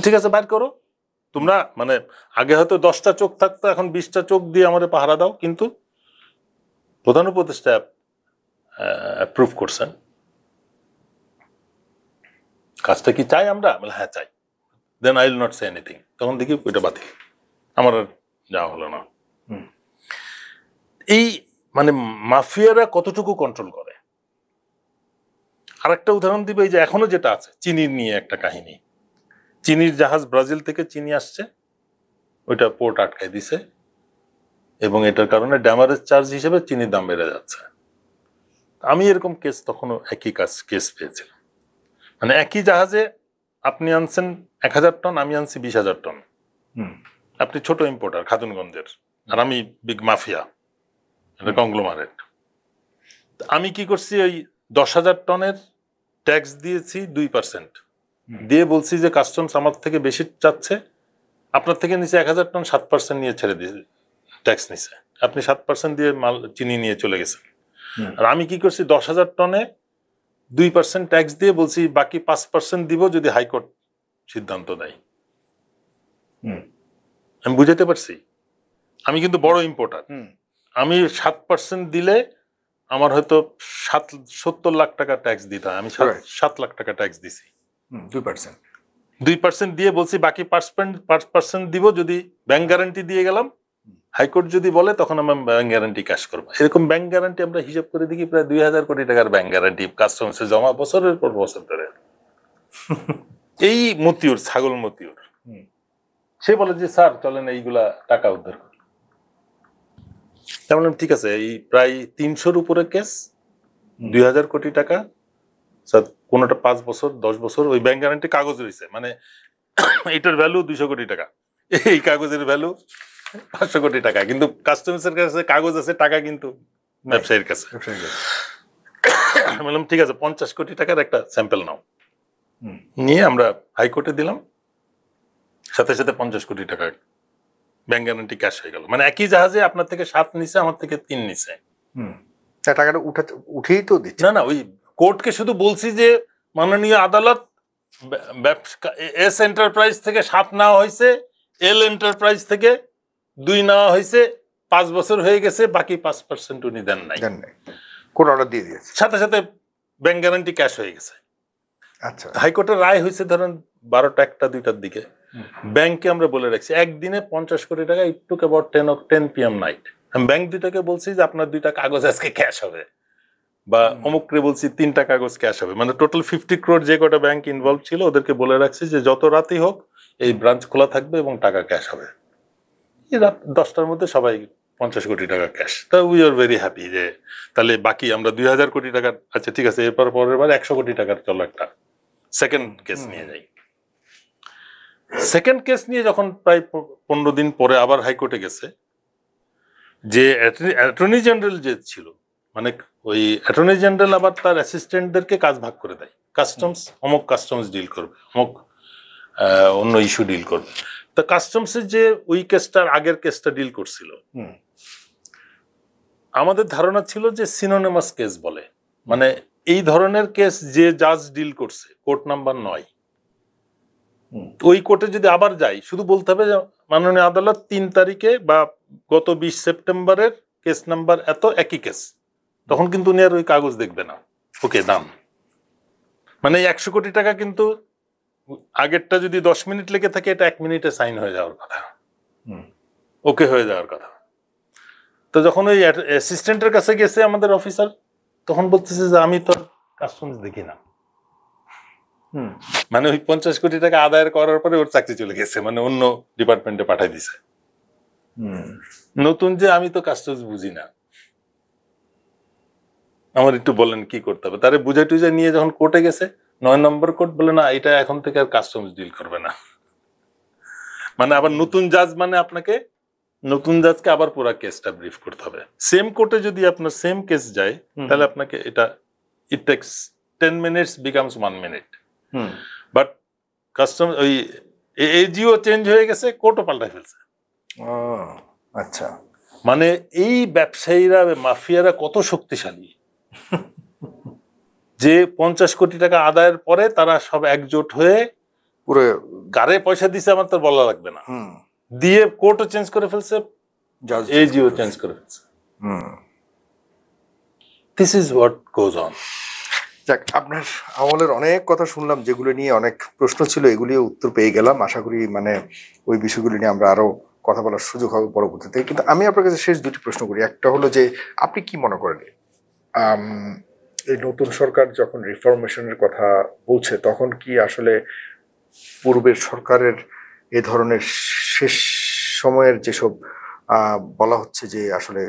ঠিক আছে, বাইর করো তোমরা, মানে আগে হয়তো 10টা চোখ থাকতো, এখন 20টা চোখ দিয়ে আমাদের পাহারা দাও। কিন্তু প্রধান উপদেষ্টা অ্যাপ্রুভ করছেন, কাজটা কি চাই আমরা? হ্যাঁ চাই, then I will not say anything. তখন দেখি ওইটা বাতিল, আমার আর যাওয়া হলো না। এই মানে মাফিয়ারা কতটুকু কন্ট্রোল করে। আর একটা উদাহরণ দিবে, এই যে এখনো যেটা আছে চিনির নিয়ে একটা কাহিনী, চিনির জাহাজ ব্রাজিল থেকে চিনি আসছে, ওইটা পোর্ট আটকায় দিছে, এবং এটার কারণে ড্যামারেজ চার্জ হিসেবে চিনির দাম বেড়ে যাচ্ছে। আমি এরকম কেস তখনও একই কেস পেয়েছিলাম, মানে একই জাহাজে আপনি আনছেন 1000 টন, আমি আনছি 20,000 টন। আপনি ছোট ইম্পোর্টার খাতুনগঞ্জের, আর আমি বিগ মাফিয়া, এটা কংগ্লোমারেট। আমি কি করছি, ওই 10,000 টনের ট্যাক্স দিয়েছি 2%, দিয়ে বলছি যে কাস্টমস আমার থেকে বেশি চাচ্ছে, আপনার থেকে নিচে 1000 টন 7% নিয়ে ছেড়ে দিয়ে ট্যাক্স নিছে, আপনি 7% দিয়ে মাল চিনি নিয়ে চলে গেছেন। আর আমি কি করছি, 10,000 টনে 2% ট্যাক্স দিয়ে বলছি বাকি 5% দিব যদি হাইকোর্ট সিদ্ধান্ত দেয়। আমি বুঝাতে পারছি? আমি কিন্তু বড় ইম্পোর্টার, আমি 7% দিলে আমার হয়তো 70 লাখ টাকা ট্যাক্স দিতে হয়, আমি 7 লাখ টাকা ট্যাক্স দিছি। 2% দিয়ে বলছি বাকি 5% দিব যদি ব্যাংক গ্যারান্টি দিয়ে গেলাম, হাইকোর্ট যদি বলে তখন আমরা ব্যাংক গ্যারান্টি ক্যাশ করবো। এরকম ব্যাংক গ্যারান্টি আমরা হিসাব করে দেখি প্রায় 2000 কোটি টাকার ব্যাংক গ্যারান্টি কাস্টমসে জমা বছরের পর বছর ধরে। এই মতিউর, ছাগল মতিউর, সে বলে যে স্যার চলেন এইগুলা টাকা উদ্ধার করি। বললাম ঠিক আছে, এই প্রায় 300-র উপরে কেস, 2000 কোটি টাকা, স্যার কোনোটা 5 বছর 10 বছর, ওই ব্যাংক গ্যারান্টি কাগজ রয়েছে, মানে এটার ভ্যালু 200 কোটি টাকা, এই কাগজের ভ্যালু 500 কোটি টাকা, কিন্তু কাস্টমসের কাছে কাগজ আছে, টাকা কিন্তু ব্যবসায়ীর কাছে। বললাম ঠিক আছে, 50 কোটি টাকার একটা স্যাম্পল নাও, নিয়ে আমরা হাইকোর্টে দিলাম, সাথে সাথে 50 কোটি টাকা ব্যাংক গ্যারান্টি ক্যাশ হয়ে গেল। মানে একই জাহাজে আপনার থেকে 7 নিছে, আমার থেকে 3 নিছে। টাকাটা উঠেই তো দিচ্ছে না, ওই কোর্টকে শুধু বলছি যে মাননীয় আদালত, এস এন্টারপ্রাইজ থেকে 7 নেওয়া হয়েছে, এল এন্টারপ্রাইজ থেকে 2 নেওয়া হয়েছে, 5 বছর হয়ে গেছে, বাকি 5% উনি দেন নাই, কোন অর্ডার দিয়ে দিয়েছে, সাথে সাথে ব্যাংক গ্যারান্টি ক্যাশ হয়ে গেছে। আচ্ছা, হাইকোর্টের রায় হয়েছে ধরেন 12টা 1টা 2টার দিকে। ব্যাংকে আমরা বলে রাখছি একদিনে 50 কোটি টাকা, একটু কেবল 10 PM নাইট। আমি ব্যাংক দুটাকে বলছি যে আপনার 2টা কাগজ আজকে ক্যাশ হবে, বা অমুকরে বলছি 3টা কাগজ ক্যাশ হবে, মানে টোটাল 50 crore যে কটা ব্যাংক ইনভলভ ছিল ওদেরকে বলে রাখছি যে যত রাতই হোক এই ব্রাঞ্চ খোলা থাকবে এবং টাকা ক্যাশ হবে। এই রাত 10টার মধ্যে সবাই 50 কোটি টাকা ক্যাশ। তা উই আর ভেরি হ্যাপি যে তাহলে বাকি আমরা 2000 কোটি টাকার, আচ্ছা ঠিক আছে, এরপর পরের বার 100 কোটি টাকার চলো একটা সেকেন্ড কেস নিয়ে যাই। সেকেন্ড কেস নিয়ে যখন প্রায় 15 দিন পরে আবার হাইকোর্টে গেছে, যে অ্যাটর্নি জেনারেল যে ছিল, মানে ওই অ্যাটর্নি জেনারেল আবার তার অ্যাসিস্ট্যান্টদেরকে কাজ ভাগ করে দেয়, কাস্টমস অমুক কাস্টমস ডিল করবে, অমুক অন্য ইস্যু ডিল করবে। তা কাস্টমসের যে ওই কেসটার আগের কেসটা ডিল করছিল, আমাদের ধারণা ছিল যে সিনোনিমাস কেস বলে, মানে এই ধরনের কেস যে জাজ ডিল করছে কোর্ট নাম্বার 9, ওই কোর্টে যদি আবার যাই শুধু বলতে হবে যে মাননীয় আদালত 3 তারিখে বা গত 20 সেপ্টেম্বরের কেস নাম্বার এত, একই কেস, তখন কিন্তু উনি আর ওই কাগজ দেখবে না, ওকে দাম। মানে 100 কোটি টাকা কিন্তু আগেরটা যদি 10 মিনিট লেগে থাকে, এটা 1 মিনিটে সাইন হয়ে যাওয়ার কথা, ওকে হয়ে যাওয়ার কথা। তো যখন ওই অ্যাসিস্ট্যান্টের কাছে গেছে আমাদের অফিসার, তখন বলতেছে যে আমি তো কাস্টমস দেখি না। মানে ওই 50 কোটি টাকা আদায় করার পরে ওর চাকরি চলে গেছে, মানে অন্য ডিপার্টমেন্টে পাঠাই দিছে। নতুন যে আমি তো কাস্টমস বুঝি না, আমার একটু বলেন কি করতে হবে। তারে বুঝে টুঝে নিয়ে যখন কোর্টে গেছে, 9 নম্বর কোর্ট বলে না, এটা এখন থেকে আর কাস্টমস ডিল করবে না। মানে আবার নতুন জাজ, মানে আপনাকে নতুন জাজকে আবার পুরো কেসটা ব্রিফ করতে হবে। সেম কোর্টে যদি আপনার সেম কেস যায়, তাহলে আপনাকে এটা ইট tax 10 minutes becomes 1 minute. But custom ওই এজিও চেঞ্জ হয়ে গেছে, কোর্টও পাল্টাই ফেলছে। আচ্ছা, মানে এই ব্যবসায়ীরা, মাফিয়ারা কত শক্তিশালী যে 50 কোটি টাকা আদায়ের পরে তারা সব একজোট হয়ে পুরো কারে পয়সা দিছে আমার তো বলা লাগবে না, দিয়ে কোর্টও চেঞ্জ করে ফেলছে, এজিও চেঞ্জ করে ফেলছে। This is what goes on. যাক, আপনার আমলের অনেক কথা শুনলাম, যেগুলো নিয়ে অনেক প্রশ্ন ছিল, এগুলিও উত্তর পেয়ে গেলাম। আশা করি মানে ওই বিষয়গুলো নিয়ে আমরা আরো কথা বলার সুযোগ হবে পরবর্তীতে। কিন্তু আমি আপনার কাছে শেষ 2টি প্রশ্ন করি। একটা হলো যে আপনি কি মনে করেন, এই নতুন সরকার যখন রিফরমেশনের কথা বলছে, তখন কি আসলে পূর্বের সরকারের এ ধরনের শেষ সময়ের যেসব বলা হচ্ছে যে আসলে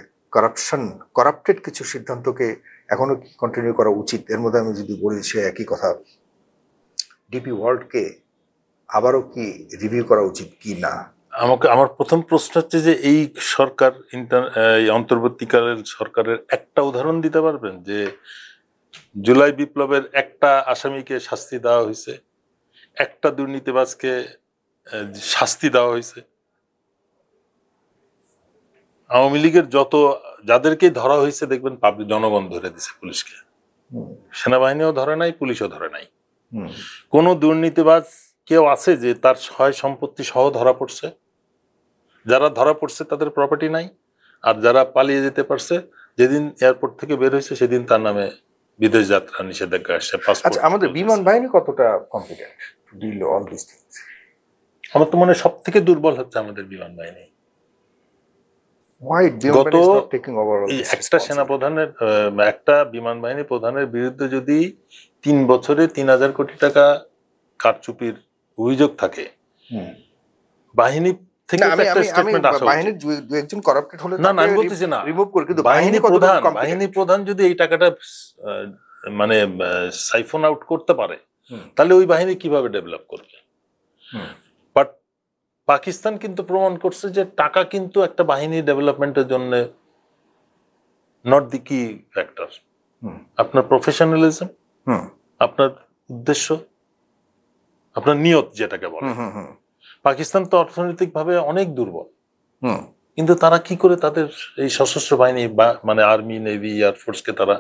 করাপ্টেড কিছু সিদ্ধান্তকে এখনো কি কন্টিনিউ করা উচিত? এর মধ্যে আমি যদি বলি, সে একই কথা, ডিপি ওয়ার্ল্ডকে আবারও কি রিভিউ করা উচিত কি না? আমার প্রথম প্রশ্ন হচ্ছে যে এই সরকার, অন্তর্বর্তীকালের সরকারের একটা উদাহরণ দিতে পারবেন যে জুলাই বিপ্লবের একটা আসামিকে শাস্তি দেওয়া হয়েছে, একটা দুর্নীতিবাজকে শাস্তি দেওয়া হয়েছে? আওয়ামী লীগের যাদেরকে ধরা হয়েছে দেখবেন জনগণ ধরে দিছে, পুলিশকে, সেনাবাহিনীও ধরে নাই, পুলিশও ধরে নাই। কোন দুর্নীতিবাজ কেউ আছে যে তার সহায় সম্পত্তি সহ ধরা পড়ছে? যারা ধরা পড়ছে তাদের প্রপার্টি নাই, আর যারা পালিয়ে যেতে পারছে, যেদিন এয়ারপোর্ট থেকে বের হয়েছে সেদিন তার নামে বিদেশ যাত্রা নিষেধাজ্ঞা আসছে। আচ্ছা, আমাদের বিমান বাহিনী কতটা competent to deal all this things? আমার তো মনে হয় সব থেকে দুর্বল হচ্ছে আমাদের বিমান বাহিনী। গত একটা সেনাপ্রধানের, একটা বিমান বাহিনী প্রধানের বিরুদ্ধে যদি 3 বছরে 3000 কোটি টাকা কারচুপির অভিযোগ থাকে, বাহিনী থেকে না, আমি একটা আমি আমি স্টেটমেন্ট আসা উচিত। বাহিনীর দু একজন কারাপ্টেড হলে না না, আমি তাকে বলতেছি না রিমুভ করে, কিন্তু বাহিনী কতটুকু প্রধান competent? প্রধান যদি এই টাকাটা মানে সাইফন আউট করতে পারে, হুম, তাহলে ওই বাহিনী কিভাবে ডেভেলপ করবে? হুম, বাট পাকিস্তান কিন্তু প্রমাণ করছে যে টাকা কিন্তু একটা বাহিনী ডেভেলপমেন্টের জন্য নট দি কি ফ্যাক্টর। হুম, আপনার প্রফেশনালিজম, হুম, আপনার উদ্দেশ্য, আপনার নিয়ত যেটাকে বলে। হুম, হুম, পাকিস্তান তো অর্থনৈতিকভাবে অনেক দুর্বল, হুম, কিন্তু তারা কি করে তাদের এই সশস্ত্র বাহিনী বা মানে আর্মি, নেভি, এয়ারফোর্সকে তারা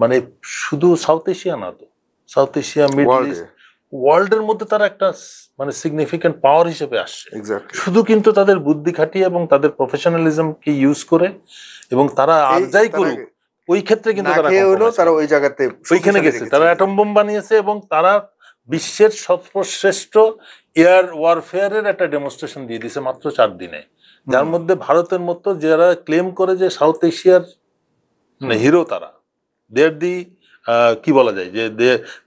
মানে শুধু সাউথ এশিয়া না, তো সাউথ এশিয়া, মিডল ওয়ার্ল্ডে ইস্ট, ওয়ার্ল্ডের মধ্যে তারা একটা মানে সিগনিফিক্যান্ট পাওয়ার হিসেবে আসছে, এক্স্যাক্টলি। শুধু কিন্তু তাদের বুদ্ধি খাটিয়ে এবং তাদের প্রফেশনালিজমকে ইউজ করে। এবং তারা আর যাই করুক ওই ক্ষেত্রে কিন্তু না তারা খেয়ে হলেও compromise তারা করেনি। ওই জায়গাতে ওইখানে শক্তিশালী গেছে, রেখেছে। তারা অ্যাটম বোম বানিয়েছে এবং তারা বিশ্বের সর্বশ্রেষ্ঠ এয়ার ওয়ারফেয়ারের একটা ডেমনস্ট্রেশন দিয়ে দিয়েছে মাত্র 4 দিনে, যার মধ্যে ভারতের মতো যারা ক্লেম করে যে সাউথ এশিয়ার হিরো, তারা দেয়ার দি কি বলা যায় যে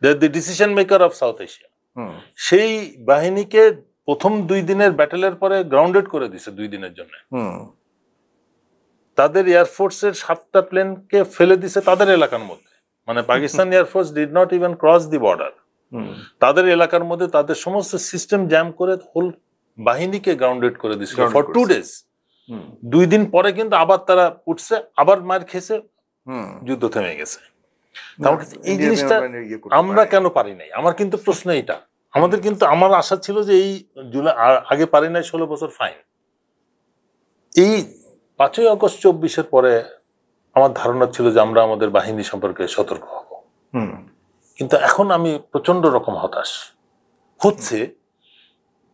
there the decision maker of South Asia, hmm, সেই বাহিনীকে প্রথম 2 দিনের ব্যাটেলের পরে গ্রাউন্ডেড করে দিছে 2 দিনের জন্য। হুম, তাদের এয়ারফোর্সের 7টা প্লেনকে ফেলে দিছে তাদের এলাকার মধ্যে, মানে Pakistan air force did not even cross the border. Hmm, তাদের এলাকার মধ্যে তাদের সমস্ত সিস্টেম জ্যাম করে হোল বাহিনীকে গ্রাউন্ডেড করে দিছিল Grounded ফর 2 করেছে। ডেজ। হুম, 2 দিন পরে কিন্তু আবার তারা উঠছে, আবার মার খেয়েছে, হুম। যুদ্ধ থেমে গেছে। না, আমার কাছে এই ইন্ডিয়ান জিনিসটা গভর্নমেন্ট ইয়ে করতে আমরা পারে। কেন পারি নাই, আমার কিন্তু প্রশ্ন এটা। আমাদের কিন্তু আমার আশা ছিল যে এই জুলাই আগে পারি নাই, 16 বছর ফাইন। এই 5ই আগস্ট 24-এর পরে আমার ধারণা ছিল যে আমরা আমাদের বাহিনী সম্পর্কে সতর্ক হব, হুম, কিন্তু এখন আমি প্রচন্ড রকম হতাশ হচ্ছে।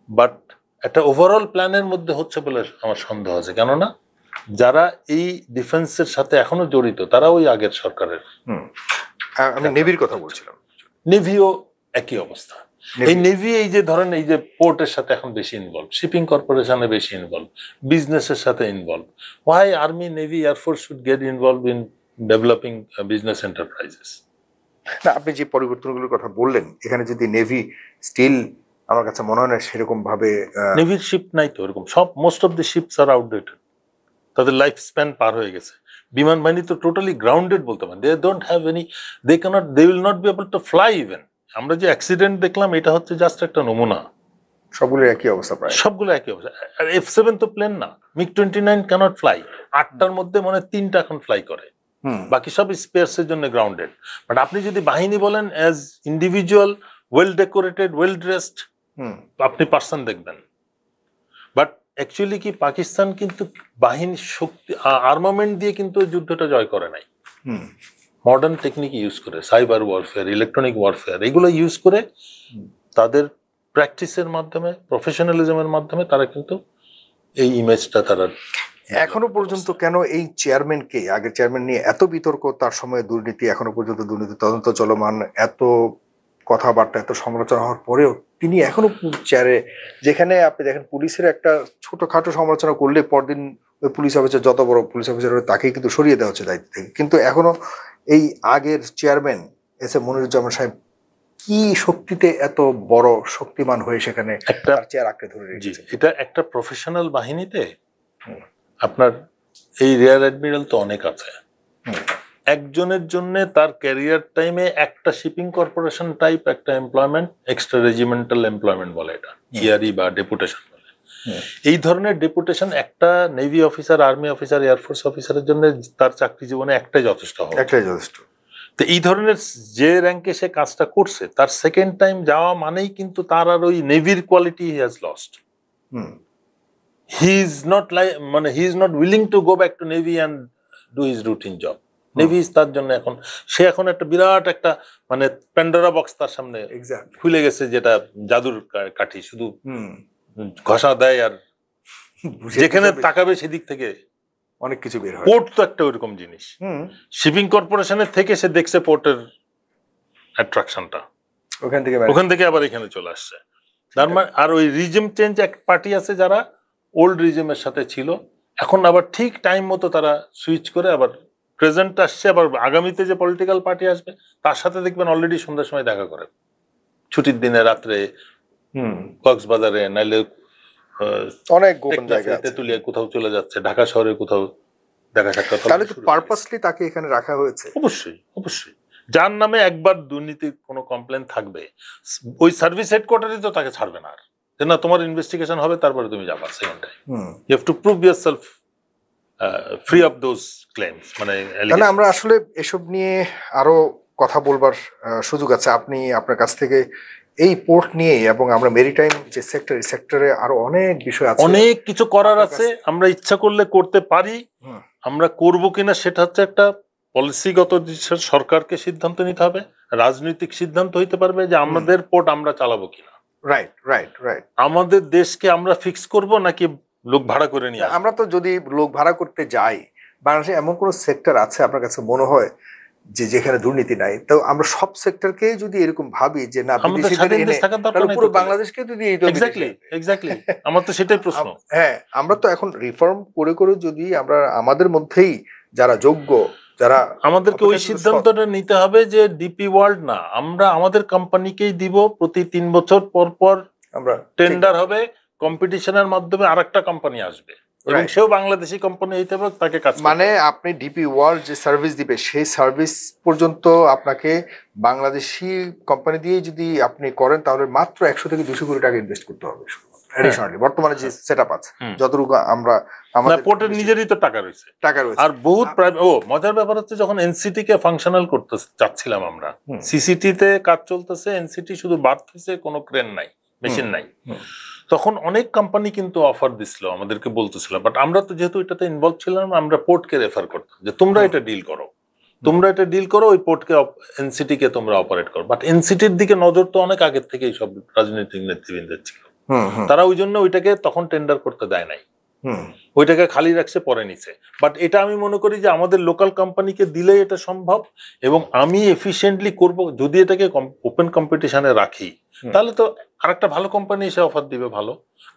বাট একটা ওভারঅল প্ল্যানের মধ্যে হচ্ছে বলে আমার সন্দেহ আছে, কেননা যারা এই ডিফেন্সের সাথে এখনো জড়িত তারা ওই আগের সরকারের। হুম। আমি নেভির কথা বলছিলাম। নেভিও একই অবস্থা। Navy- এই নেভি এই যে ধরেন এই যে পোর্টের সাথে এখন বেশি ইনভলভ, শিপিং কর্পোরেশনে বেশি ইনভলভ, বিজনেসের সাথে involve. Why army, navy, air force should get involve in developing business enterprises? না, আপনি যে পরিবর্তনগুলোর কথা বললেন, এখানে যদি নেভি স্টিল, আমার কাছে মনে হয় না সেরকম ভাবে নেভির শিপ নাই তো এরকম, সব most of the ships are outdated, তাদের লাইফ স্প্যান পার হয়ে গেছে। বিমান বাহিনী তো টোটালি গ্রাউন্ডেড বলতে পারেন, they don't have any, they will not be able to fly even. আমরা যে অ্যাক্সিডেন্ট দেখলাম এটা হচ্ছে জাস্ট একটা নমুনা, সবগুলোর একই অবস্থা প্রায়। সবগুলো একই অবস্থা। আর F7 তো প্লেন না, MiG-29 ক্যানট ফ্লাই, 8টার মধ্যে মনে হয় 3টা এখন ফ্লাই করে, হুম, বাকি সব স্পেয়ার্স এর জন্য গ্রাউন্ডেড। বাট আপনি যদি বাহিনী বলেন as individual, well decorated, well dressed hmm, আপনি পার্সন দেখবেন। বাট অ্যাকচুয়ালি কি পাকিস্তান কিন্তু বাহিনী শক্তি আর্মামেন্ট দিয়ে কিন্তু যুদ্ধটা জয় করে নাই, হুম, মডার্ন টেকনিক ইউজ করে, সাইবার ওয়ারফেয়ার, ইলেকট্রনিক ওয়ারফেয়ার, এগুলো ইউজ করে তাদের প্র্যাকটিসের মাধ্যমে, প্রফেশনালিজমের মাধ্যমে তারা কিন্তু এই ইমেজটা তারা। এখনো পর্যন্ত কেন এই চেয়ারম্যানকে, আগের চেয়ারম্যান নিয়ে এত বিতর্ক, তার সময় দুর্নীতি, এখনো পর্যন্ত দুর্নীতি তদন্ত চলমান, এত কথাবার্তা, এত সমালোচনা হওয়ার পরেও তিনি এখনো চেয়ারে, যেখানে আপনি দেখেন পুলিশের একটা ছোটখাটো সমালোচনা করলে পরদিন ওই পুলিশ অফিসার, যত বড় পুলিশ অফিসার তাকে কিন্তু সরিয়ে দেওয়া হচ্ছে দায়িত্ব থেকে, কিন্তু এখনো এই আগের চেয়ারম্যান এস এ মনিরুজ্জামান সাহেব কি শক্তিতে এত বড় শক্তিমান হয়ে সেখানে একটা তার চেয়ার আঁকড়ে ধরে জি, রেখেছে। এটা একটা প্রফেশনাল বাহিনীতে হুম। আপনার এই রিয়ার অ্যাডমিরাল তো অনেক আছে, হুম। একজনের জন্য তার ক্যারিয়ার টাইমে একটা শিপিং কর্পোরেশন টাইপ একটা এমপ্লয়মেন্ট, এক্সট্রা রেজিমেন্টাল এমপ্লয়মেন্ট বলে এটা, ইয়ারি বা ডেপুটেশন বলে। এই ধরনের ডেপুটেশন একটা navy officer, army officer, air force অফিসারের জন্য তার চাকরি জীবনে একটাই যথেষ্ট হবে। একটাই যথেষ্ট। তো এই ধরনের যে র্যাঙ্কে সে কাজটা করছে, তার সেকেন্ড টাইম যাওয়া মানেই কিন্তু তার আর ওই নেভির quality he has lost. He is not like, মানে he is not willing to go back to navy and do his routine job. Navy তার জন্য এখন, সে এখন একটা বিরাট একটা মানে প্যান্ডোরা বক্স তার সামনে খুলে গেছে, যেটা জাদুর কাঠি, শুধু ঘষা দেয় আর যেখানে তাকাবে সেদিক থেকে অনেক কিছু বের হয়। পোর্ট তো একটা ওইরকম জিনিস, শিপিং কর্পোরেশনের থেকে সে দেখছে পোর্টের অ্যাট্রাকশনটা, ওখান থেকে আবার এখানে চলে আসছে। তার মানে আর ওই রিজিম চেঞ্জ এক পার্টি আছে যারা ওল্ড রিজিমের সাথে ছিল, এখন আবার ঠিক টাইম মতো তারা সুইচ করে আবার প্রেজেন্ট আসছে, আবার আগামীতে যে পলিটিক্যাল পার্টি আসবে তার সাথে দেখবেন অলরেডি সন্ধ্যার সময় দেখা করে, ছুটির দিনে রাত্রে কক্সবাজারে, নাইলে অনেক গোপন জায়গা আছে। তেতুলিয়া কোথাও চলে যাচ্ছে, ঢাকা শহরে কোথাও দেখা সাক্ষাৎ। তাহলে কি পারপাসলি তাকে এখানে রাখা হয়েছে? অবশ্যই অবশ্যই। যার নামে একবার দুর্নীতির কোনো কমপ্লেন থাকবে, ওই সার্ভিস হেডকোয়ার্টারই তো তাকে ছাড়বে না আর, যে না তোমার ইনভেস্টিগেশন হবে তারপরে তুমি যাবা second time. You have to prove yourself free of those claims. মানে আমরা আসলে এসব নিয়ে আরো কথা বলবার সুযোগ আছে। আপনি আপনার কাছ থেকে এই পোর্ট নিয়ে এবং আমরা মেরিটাইম যে সেক্টর, এই সেক্টরে আরো অনেক বিষয় আছে, অনেক কিছু করার আছে। আমরা ইচ্ছা করলে করতে পারি, আমরা করব কিনা সেটা হচ্ছে একটা পলিসিগত সরকারকে সিদ্ধান্ত নিতে হবে, রাজনৈতিক সিদ্ধান্ত হইতে পারবে যে আমাদের পোর্ট আমরা চালাবো কিনা। Right right right. আমাদের দেশকে আমরা ফিক্স করব নাকি লোক ভাড়া করে নিয়ে আসবো? আমরা তো যদি লোক ভাড়া করতে যাই, বাংলাদেশে এমন কোন সেক্টর আছে আপনার কাছে মনে হয় যে যেখানে দুর্নীতি নাই? তো আমরা সব সেক্টরকে যদি এরকম ভাবি যে না বিদেশিদের এনে, তাহলে পুরো বাংলাদেশকে তো দিয়ে দিতে হবে। এক্স্যাক্টলি এক্স্যাক্টলি, আমার তো সেটাই প্রশ্ন। হ্যাঁ, আমরা তো এখন রিফর্ম করে করে যদি আমরা আমাদের মধ্যেই যারা যোগ্য, যারা, আমাদেরকে ওই সিদ্ধান্তটা নিতে হবে যে ডিপি ওয়ার্ল্ড না, আমরা আমাদের কোম্পানিকেই দিব, প্রতি 3 বছর পর পর আমরা টেন্ডার হবে, কম্পিটিশনের মাধ্যমে আরেকটা কোম্পানি আসবে এবং সেও বাংলাদেশি কোম্পানি হইতে হবে, তাকে কাজ মানে আপনি ডিপি ওয়ার্ল্ড যে সার্ভিস দিবে সেই সার্ভিস পর্যন্ত আপনাকে বাংলাদেশি কোম্পানি দিয়ে যদি আপনি করেন তাহলে মাত্র 100 থেকে 200 কোটি টাকা ইনভেস্ট করতে হবে এডিশনালি। বর্তমানে যে সেটআপ আছে, যতটুকু আমরা আমাদের পোর্টের নিজেরই তো টাকা রয়েছে আর বহুত প্রাইভেট। মজার ব্যাপার হচ্ছে যখন এনসিটি কে ফাংশনাল করতে চাচ্ছিলাম আমরা, সিসিটি তে কাজ চলতেছে, এনসিটি শুধু বার্থ হয়েছে, কোনো ক্রেন নাই, মেশিন নাই, তখন অনেক কোম্পানি কিন্তু অফার দিছিল, আমাদেরকে বলতেছিল, বাট আমরা তো যেহেতু এটাতে ইনভলভ ছিলাম, আমরা পোর্টকে রেফার করতাম যে তোমরা এটা ডিল করো, তোমরা এটা ডিল করো, ওই পোর্টকে এনসিটি কে তোমরা অপারেট করো। বাট এনসিটির দিকে নজর তো অনেক আগের থেকেই সব রাজনৈতিক নেতৃবৃন্দের ছিল, তারা ওই জন্য ওইটাকে তখন টেন্ডার করতে দেয় নাই, ওইটাকে খালি রাখছে, পরে নিছে। বাট এটা আমি মনে করি যে আমাদের লোকাল কোম্পানিকে দিলে এটা সম্ভব, এবং আমি এফিশিয়েন্টলি করব। যদি এটাকে ওপেন কম্পিটিশনে রাখি তাহলে তো আরেকটা ভালো কোম্পানি এসে অফার দিবে, ভালো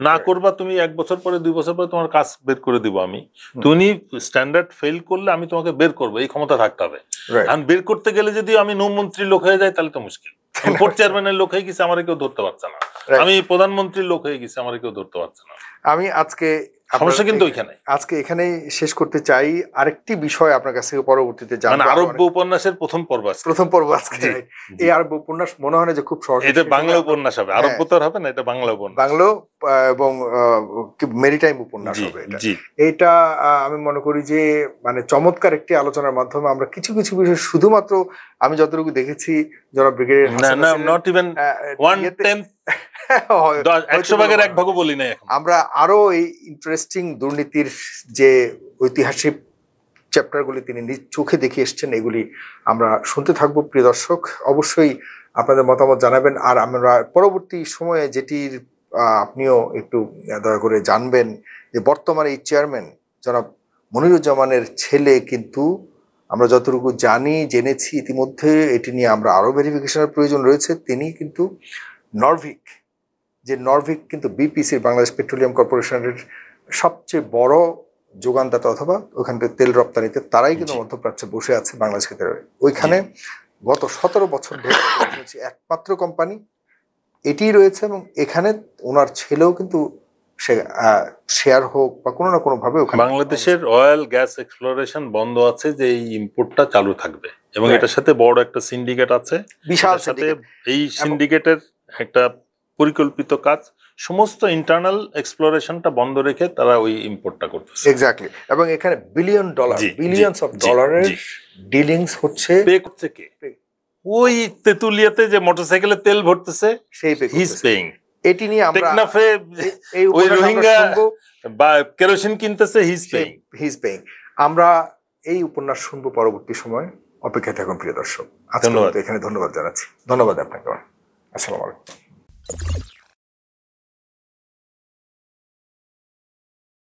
না করবা তুমি 1 বছর পরে 2 বছর পরে তোমার কাজ বের করে দিব আমি, তুমি স্ট্যান্ডার্ড ফেল করলে আমি তোমাকে বের করবো, এই ক্ষমতা থাকতে হবে। আর বের করতে গেলে যদি আমি নৌমন্ত্রীর লোক হয়ে যাই তাহলে তো মুশকিল। পোর্ট চেয়ারম্যানের লোক হয়ে গেছে, আমার কেউ ধরতে পারছে না, আমি প্রধানমন্ত্রীর লোক হয়ে গেছি, আমার কেউ ধরতে পারছে না। আমি আজকে সমস্যা কিন্তু ওইখানে, আজকে এখানেই শেষ করতে চাই। আরেকটি বিষয় আপনার কাছে পরবর্তীতে জানবো, আরব্য উপন্যাসের প্রথম পর্ব আজকে। এই আরব্য উপন্যাস মনে হয় না যে খুব সহজ, এটা বাংলা উপন্যাস হবে, আরব্য তো হবে না, এটা বাংলা উপন্যাস, বাংলা এবং মেরিটাইম উপন্যাস হবে এটা। এটা আমি মনে করি যে মানে চমৎকার একটি আলোচনার মাধ্যমে আমরা কিছু কিছু বিষয়, শুধুমাত্র আমি যতটুকু দেখেছি জনাব ব্রিগেডিয়ার হাসান, নট ইভেন 1/10 100 ভাগের 1 ভাগও বলি নাই। আমরা আরো এই ইন্টারেস্টিং দুর্নীতির যে ঐতিহাসিক চ্যাপ্টারগুলি তিনি নিজ চোখে দেখে এসছেন, এগুলি আমরা শুনতে থাকবো। প্রিয় দর্শক, অবশ্যই আপনাদের মতামত জানাবেন। আর আমরা পরবর্তী সময়ে যেটির আপনিও একটু দয়া করে জানবেন যে বর্তমানে এই চেয়ারম্যান জনাব মনিরুজ্জামানের ছেলে, কিন্তু আমরা যতটুকু জেনেছি ইতিমধ্যে, এটি নিয়ে আমরা আরো ভেরিফিকেশনের প্রয়োজন রয়েছে। তিনি কিন্তু নরভিক কিন্তু বিপিসির, বাংলাদেশ পেট্রোলিয়াম কর্পোরেশনের সবচেয়ে বড় যোগানদাতা, অথবা ওখানকার তেল রপ্তানিতে তারাই কিন্তু মধ্যপ্রাচ্যে বসে আছে বাংলাদেশ ক্ষেত্রে। ওইখানে গত 17 বছর ধরে একমাত্র কোম্পানি এটি রয়েছে, এবং এখানে ওনার ছেলেও কিন্তু শেয়ার হোক বা কোনো না কোনো ভাবে ওখানে বাংলাদেশের অয়েল গ্যাস এক্সপ্লোরেশন বন্ধ আছে, যে এই ইম্পোর্টটা চালু থাকবে, এবং এটার সাথে বড় একটা সিন্ডিকেট আছে, বিশাল সিন্ডিকেট। এই সিন্ডিকেটের একটা পরিকল্পিত কাজ, সমস্ত ইন্টারনাল এক্সপ্লোরেশনটা বন্ধ রেখে তারা ওই ইম্পোর্টটা করতেছে। এক্স্যাক্টলি, এবং এখানে বিলিয়নস অফ ডলারের ডিলিংস হচ্ছে। পে করছে কে? ওই তেতুলিয়াতে যে মোটরসাইকেলে তেল ভরতেছে সেই হি ইজ পেইং। এটি নিয়ে আমরা টেকনাফে ওই রোহিঙ্গা বা কেরোসিন কিনতেছে, হি ইজ পেইং। আমরা এই উপন্যাস শুনবো পরবর্তী সময়, অপেক্ষায় থাকুন প্রিয় দর্শক। আজকে এখানে ধন্যবাদ জানাচ্ছি। ধন্যবাদ আপনাকে। আসসালামু আলাইকুম।